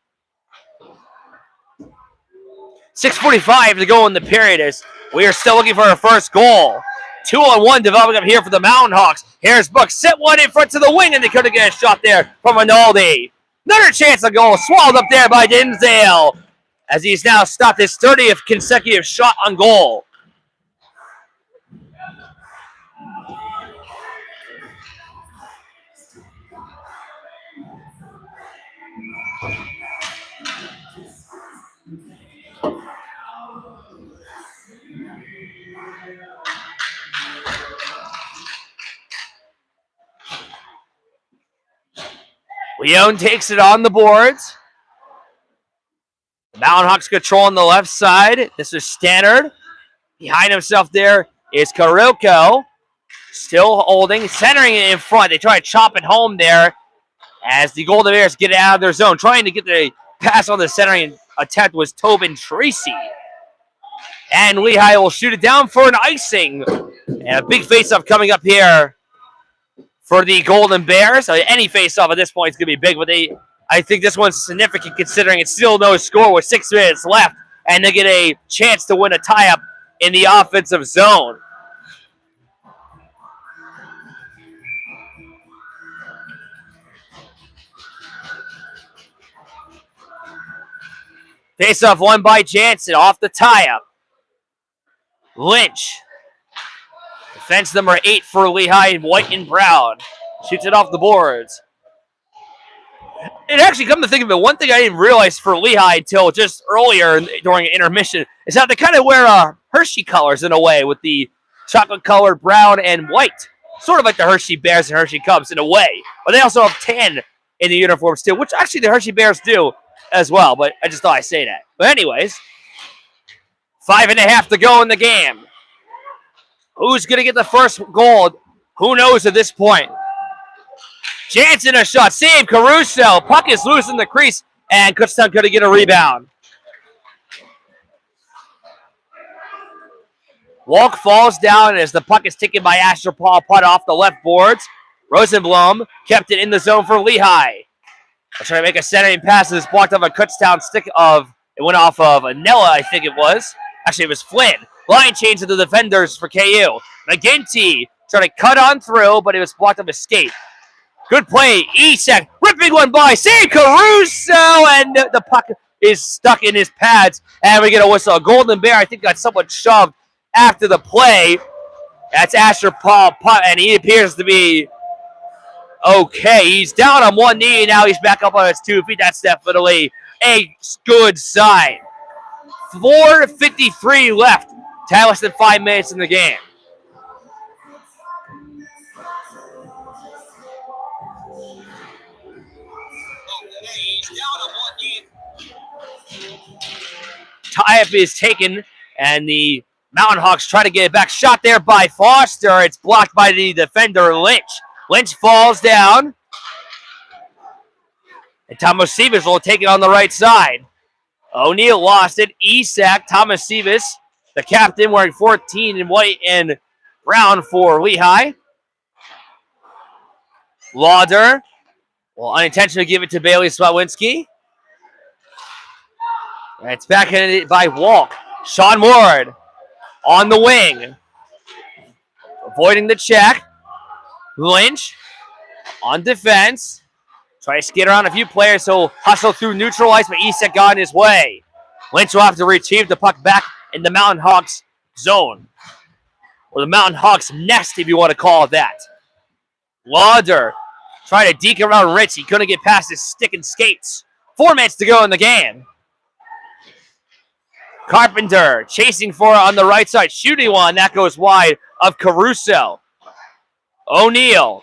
6:45 to go in the period as we are still looking for our first goal. 2-on-1 developing up here for the Mountain Hawks. Here's Buck, set one in front to the wing, and they couldn't get a shot there from Rinaldi. Another chance of goal, swallowed up there by Dinsdale, as he's now stopped his 30th consecutive shot on goal. Leone takes it on the boards. The Mountain Hawks control on the left side. This is Stannard. Behind himself there is Karoko. Still holding, centering it in front. They try to chop it home there as the Golden Bears get it out of their zone. Trying to get the pass on the centering attempt was Tobin Tracy. And Lehigh will shoot it down for an icing. And a big face-off coming up here for the Golden Bears. Any face-off at this point is going to be big, but I think this one's significant considering it's still no score with 6 minutes left, and they get a chance to win a tie-up in the offensive zone. Face-off won by Jansen off the tie-up. Lynch. Defense number 8 for Lehigh in white and brown. Shoots it off the boards. It actually, come to think of it, one thing I didn't realize for Lehigh until just earlier during intermission is how they kind of wear Hershey colors in a way with the chocolate-colored brown and white. Sort of like the Hershey Bears and Hershey Cubs in a way. But they also have tan in the uniforms too, which actually the Hershey Bears do as well, but I just thought I'd say that. But anyways, 5.5 to go in the game. Who's going to get the first goal? Who knows at this point? Jansen a shot. Save Caruso. Puck is loose in the crease, and Kutztown could get a rebound. Walk falls down as the puck is taken by Asher Paul. Putt off the left boards. Rosenblum kept it in the zone for Lehigh. They're trying to make a centering pass. It's blocked off a Kutztown stick of, it went off of Anella, I think it was. Actually, it was Flynn. Line change to the defenders for KU. McGinty trying to cut on through, but it was blocked off his skate. Good play. Isak ripping one by. Save Caruso, and the puck is stuck in his pads, and we get a whistle. A Golden Bear, I think, got somewhat shoved after the play. That's Asher Paul putt, and he appears to be okay. He's down on one knee, and now he's back up on his 2 feet. That's definitely a good sign. 4:53 left. Less than 5 minutes in the game. Tie-up is taken, and the Mountain Hawks try to get it back. Shot there by Foster. It's blocked by the defender, Lynch. Lynch falls down. And Tomasiewicz will take it on the right side. O'Neal lost it. Isak, Tomasiewicz, the captain, wearing 14 in white and brown for Lehigh. Lauder will unintentionally give it to Bailey Swawinski. And it's backhanded by Walk. Sean Ward on the wing. Avoiding the check. Lynch on defense. Try to skid around a few players, so hustle through neutral ice, but Isak got in his way. Lynch will have to retrieve the puck back in the Mountain Hawks zone. Or the Mountain Hawks nest, if you want to call it that. Lauder trying to deke around Ritz. He couldn't get past his stick and skates. 4 minutes to go in the game. Carpenter chasing for it on the right side. Shooting one. That goes wide of Caruso. O'Neal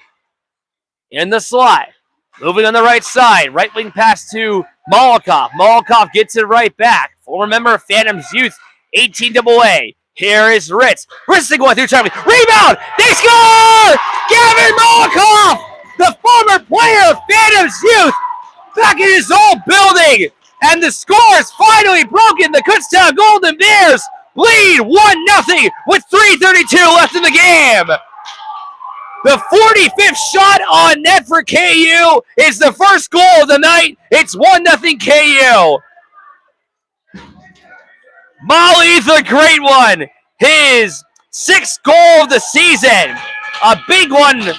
in the slot. Moving on the right side. Right wing pass to Molokov. Molokov gets it right back. Former member of Phantoms Youth. 18 AA. Here is Ritz. Ritz going through traffic. Rebound! They score! Gavin Molokov! The former player of Phantoms Youth. Back in his old building. And the score is finally broken. The Kutztown Golden Bears lead 1-0 with 3:32 left in the game. The 45th shot on net for KU is the first goal of the night. It's 1-0 KU. Molly the Great One, his 6th goal of the season. A big one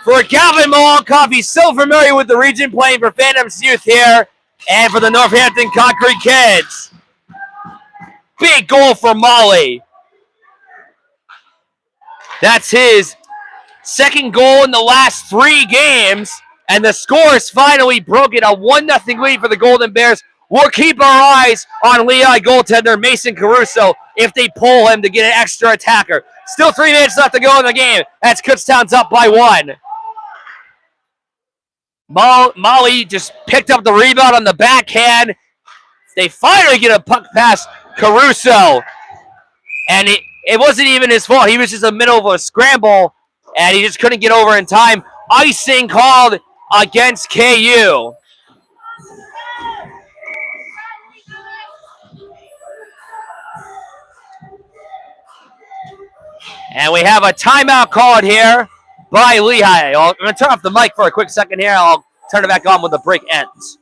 for Gavin Mollenkoff. He's so familiar with the region, playing for Phantoms Youth here and for the Northampton Concrete Kids. Big goal for Molly. That's his second goal in the last 3 games, and the score is finally broken. A 1-0 lead for the Golden Bears. We'll keep our eyes on Lehigh goaltender Mason Caruso if they pull him to get an extra attacker. Still 3 minutes left to go in the game. That's Kutztown's up by 1. Molly just picked up the rebound on the backhand. They finally get a puck past Caruso. And it wasn't even his fault. He was just in the middle of a scramble, and he just couldn't get over in time. Icing called against KU. And we have a timeout called here by Lehigh. I'm going to turn off the mic for a quick second here. I'll turn it back on when the break ends.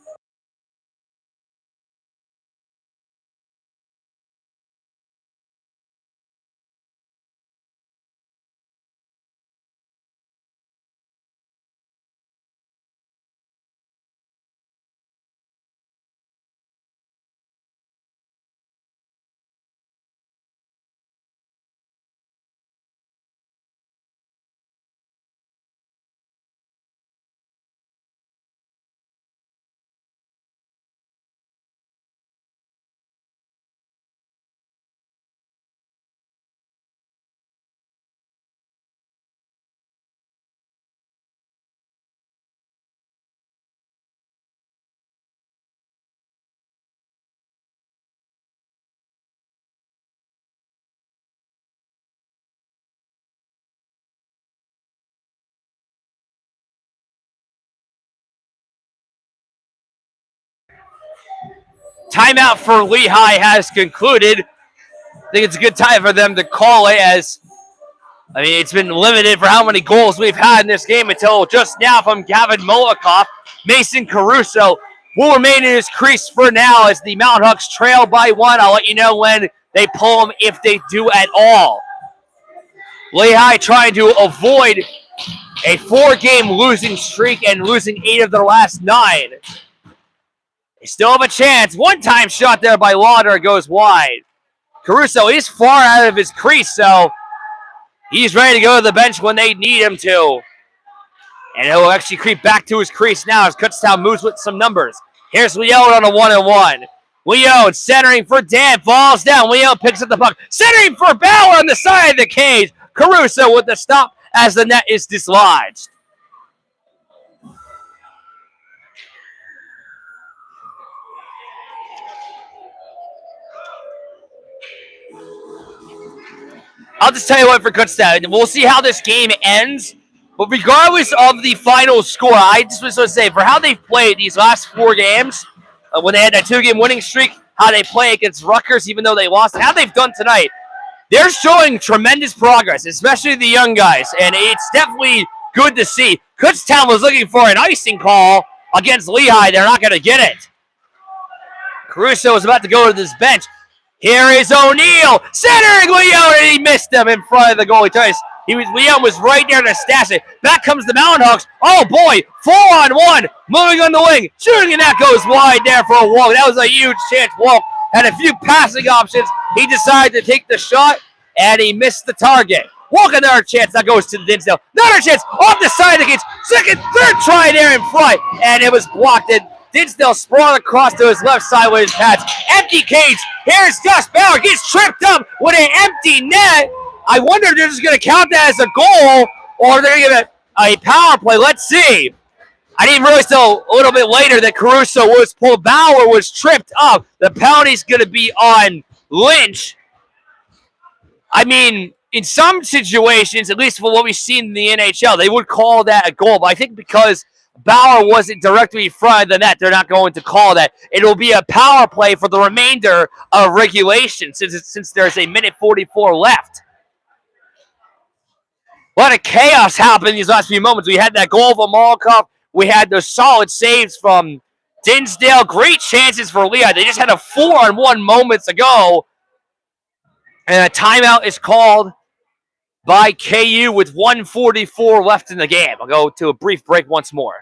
Timeout for Lehigh has concluded. I think it's a good time for them to call it, as it's been limited for how many goals we've had in this game until just now from Gavin Mollenkoff. Mason Caruso will remain in his crease for now as the Mountain Hawks trail by 1. I'll let you know when they pull him, if they do at all. Lehigh trying to avoid a 4-game losing streak and losing 8 of their last 9. They still have a chance. One-time shot there by Lauder goes wide. Caruso is far out of his crease, so he's ready to go to the bench when they need him to. And he'll actually creep back to his crease now as Kutztown moves with some numbers. Here's Leone on a 1-on-1. Leone centering for Dan. Falls down. Leone picks up the puck. Centering for Bauer on the side of the cage. Caruso with the stop as the net is dislodged. I'll just tell you what for Kutztown. We'll see how this game ends. But regardless of the final score, I just was going to say, for how they've played these last 4 games, when they had that 2-game winning streak, how they play against Rutgers, even though they lost, and how they've done tonight, they're showing tremendous progress, especially the young guys. And it's definitely good to see. Kutztown was looking for an icing call against Lehigh. They're not going to get it. Caruso is about to go to this bench. Here is O'Neal centering Leone, and he missed him in front of the goalie. Leone was right there to stash it. Back comes the Mountain Hawks. Oh boy, 4-on-1, moving on the wing, shooting, and that goes wide there for a walk. That was a huge chance. Walk had a few passing options. He decided to take the shot, and he missed the target. Walk, another chance. That goes to Dinsdale. Another chance off the side of the cage. Second, third try there in front, and it was blocked. And Dinsdale sprawled across to his left side with his pads. Empty cage. Here's Gus Bauer. Gets tripped up with an empty net. I wonder if they're just going to count that as a goal, or they're going to give it a power play. Let's see. I didn't realize until a little bit later that Caruso was pulled. Bauer was tripped up. The penalty's going to be on Lynch. In some situations, at least for what we've seen in the NHL, they would call that a goal. But I think because Bauer wasn't directly in front of the net, they're not going to call that. It'll be a power play for the remainder of regulation since there's a minute 44 left. A lot of chaos happened these last few moments. We had that goal from Mollenkoff. We had those solid saves from Dinsdale. Great chances for Lehigh. They just had a 4-on-1 moments ago. And a timeout is called by KU with 1:44 left in the game. I'll go to a brief break once more.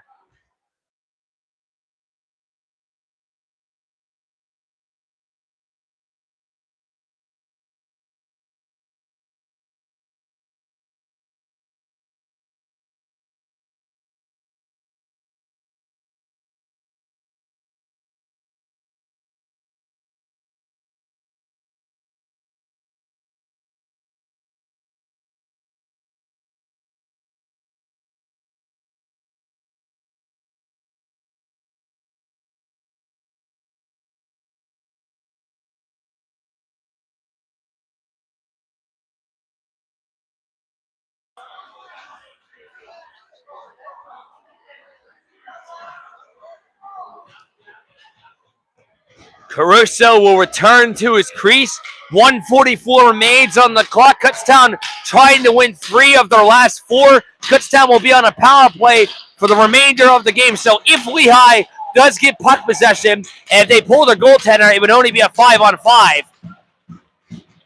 Caruso will return to his crease. 1:44 remains on the clock. Kutztown trying to win 3 of their last 4. Kutztown will be on a power play for the remainder of the game. So if Lehigh does get puck possession and if they pull their goaltender, it would only be a 5-on-5.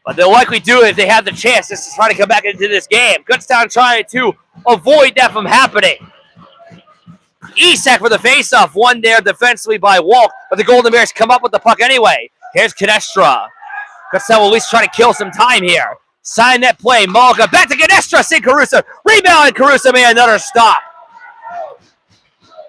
But they'll likely do it if they have the chance just to try to come back into this game. Kutztown trying to avoid that from happening. Isak for the faceoff, won there defensively by Walk, but the Golden Bears come up with the puck anyway. Here's Canestra. Kutztown will at least try to kill some time here. Sign that play. Malka back to Canestra. St. Caruso. Rebound. Caruso made another stop.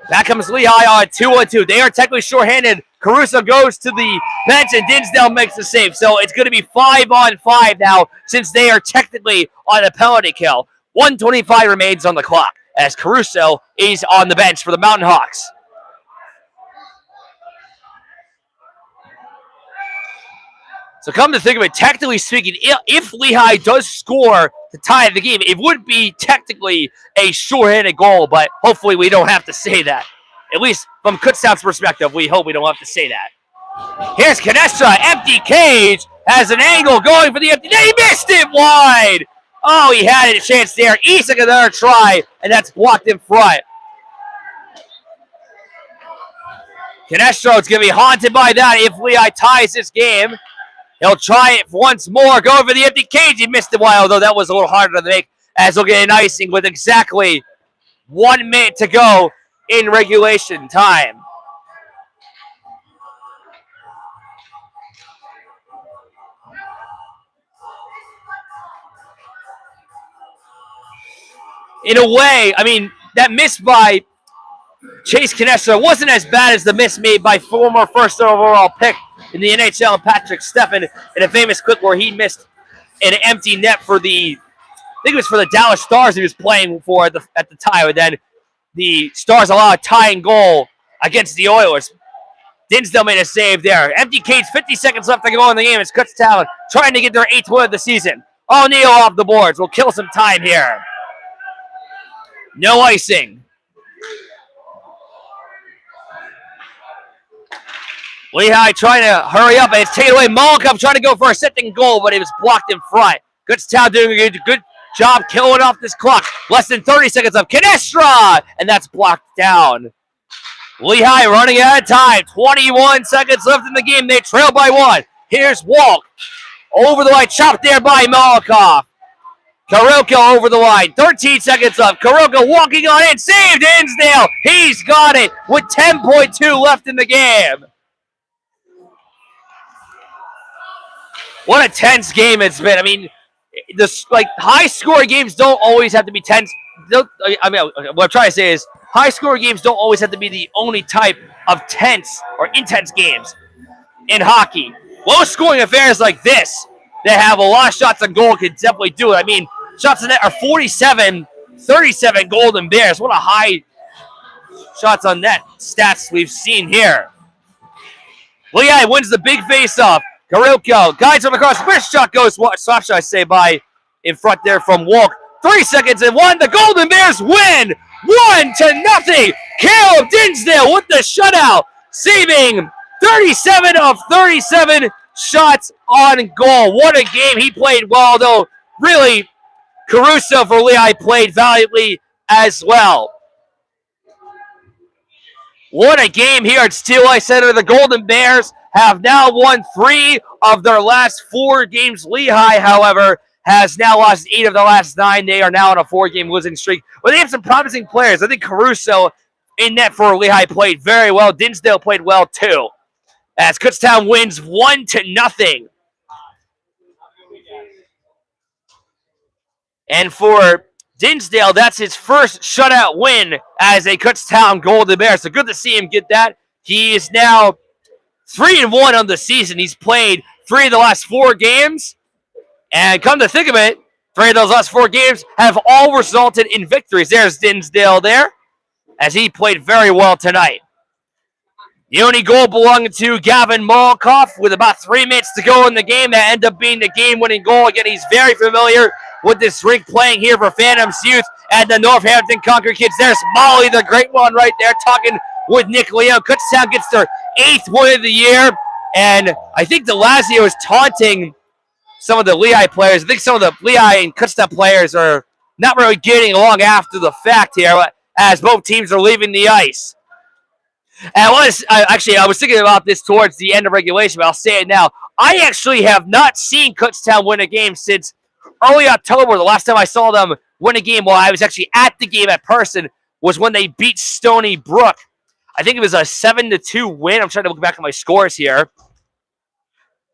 Back comes Lehigh on 2-on-2. They are technically shorthanded. Caruso goes to the bench and Dinsdale makes the save. So it's going to be 5-on-5 now since they are technically on a penalty kill. 1:25 remains on the clock as Caruso is on the bench for the Mountain Hawks. So come to think of it, technically speaking, if Lehigh does score to tie the game, it would be technically a shorthanded goal, but hopefully we don't have to say that. At least from Kutztown's perspective, we hope we don't have to say that. Here's Canestra, empty cage, has an angle going for the empty. He missed it wide! Oh, he had a chance there. Isak another try, and that's blocked in front. Canestra is going to be haunted by that if Lehigh ties this game. He'll try it once more, going for the empty cage. He missed it wide, although that was a little harder to make, as he'll get an icing with exactly 1 minute to go in regulation time. In a way, I mean, that miss by Chase Canestra wasn't as bad as the miss made by former first overall pick in the NHL, Patrick Steffen, in a famous clip where he missed an empty net for the, I think it was for the Dallas Stars he was playing for at the time, and then the Stars allowed a tying goal against the Oilers. Dinsdale made a save there. Empty cage, 50 seconds left to go in the game. It's Kutztown trying to get their 8th win of the season. O'Neal off the boards. We'll kill some time here. No icing. Lehigh trying to hurry up, and it's taken away. Molokov trying to go for a second goal, but it was blocked in front. Kutztown doing a good job killing off this clock. Less than 30 seconds of Canestra, and that's blocked down. Lehigh running out of time. 21 seconds left in the game. They trail by 1. Here's Walk. Over the line, chopped there by Molokov. Karoko over the line. 13 seconds left. Karoko walking on in. Saved Dinsdale. He's got it with 10.2 left in the game. What a tense game it's been. I mean, high-scoring games don't always have to be tense. I mean, what I'm trying to say is high-scoring games don't always have to be the only type of tense or intense games in hockey. Low-scoring affairs like this that have a lot of shots on goal can definitely do it. I mean, shots on net are 47, 37 Golden Bears. What a high shots on net stats we've seen here. Lehigh wins the big face-off. Karoko guides him across. First shot goes, soft shot, I say, by in front there from Walk. 3 seconds and 1. The Golden Bears win 1-0. Caleb Dinsdale with the shutout, saving 37 of 37 shots on goal. What a game. He played well, though. Really, Caruso for Lehigh played valiantly as well. What a game here at Steel Ice Center. The Golden Bears have now won 3 of their last 4 games. Lehigh, however, has now lost 8 of the last 9. They are now on a 4-game losing streak. But they have some promising players. I think Caruso in net for Lehigh played very well. Dinsdale played well too. As Kutztown wins 1-0. And for Dinsdale, that's his first shutout win as a Kutztown Golden Bear. So good to see him get that. He is now 3-1 on the season. He's played 3 of the last 4 games. And come to think of it, 3 of those last 4 games have all resulted in victories. There's Dinsdale there, as he played very well tonight. The only goal belonging to Gavin Molkoff with about 3 minutes to go in the game. That ended up being the game-winning goal. Again, he's very familiar with this rink playing here for Phantoms Youth and the Northampton Concord kids. There's Molly, the great one right there, talking with Nick Leo. Kutztown gets their 8th win of the year. And I think DeLazio is taunting some of the Lehigh players. I think some of the Lehigh and Kutztown players are not really getting along after the fact here as both teams are leaving the ice. And I was thinking about this towards the end of regulation, but I'll say it now. I actually have not seen Kutztown win a game since early October. The last time I saw them win a game while I was actually at the game at person was when they beat Stony Brook. I think it was a 7-2 win. I'm trying to look back at my scores here.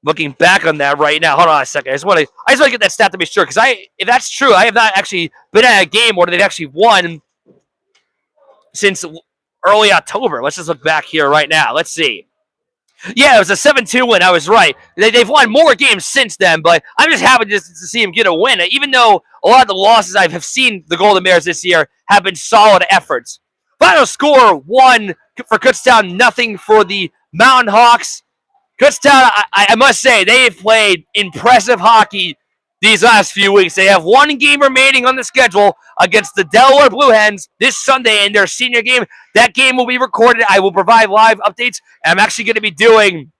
Looking back on that right now. Hold on a second. I just want to get that stat to be sure, because if that's true, I have not actually been at a game where they've actually won since early October. Let's just look back here right now. Let's see. Yeah, it was a 7-2 win. I was right. They've won more games since then, but I'm just happy just to see them get a win. Even though a lot of the losses I have seen the Golden Bears this year have been solid efforts. Final score, 1 for Kutztown, 0 for the Mountain Hawks. Kutztown, I must say, they have played impressive hockey these last few weeks. They have 1 game remaining on the schedule against the Delaware Blue Hens this Sunday in their senior game. That game will be recorded. I will provide live updates. I'm actually going to be doing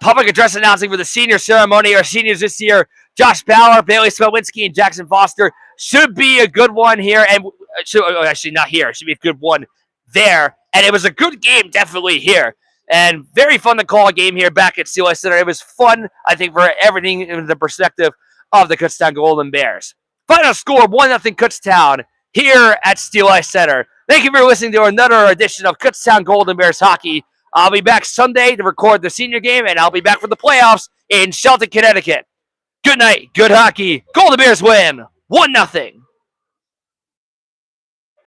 public address announcing for the senior ceremony. Our seniors this year, Josh Bauer, Bailey Spelwinski, and Jackson Foster. Should be a good one here. And actually, not here. Should be a good one there. And it was a good game, definitely here. And very fun to call a game here back at CLI Center. It was fun, I think, for everything in the perspective of the Kutztown Golden Bears. Final score, 1-0 Kutztown here at Steel Ice Center. Thank you for listening to another edition of Kutztown Golden Bears Hockey. I'll be back Sunday to record the senior game, and I'll be back for the playoffs in Shelton, Connecticut. Good night, good hockey. Golden Bears win 1-0.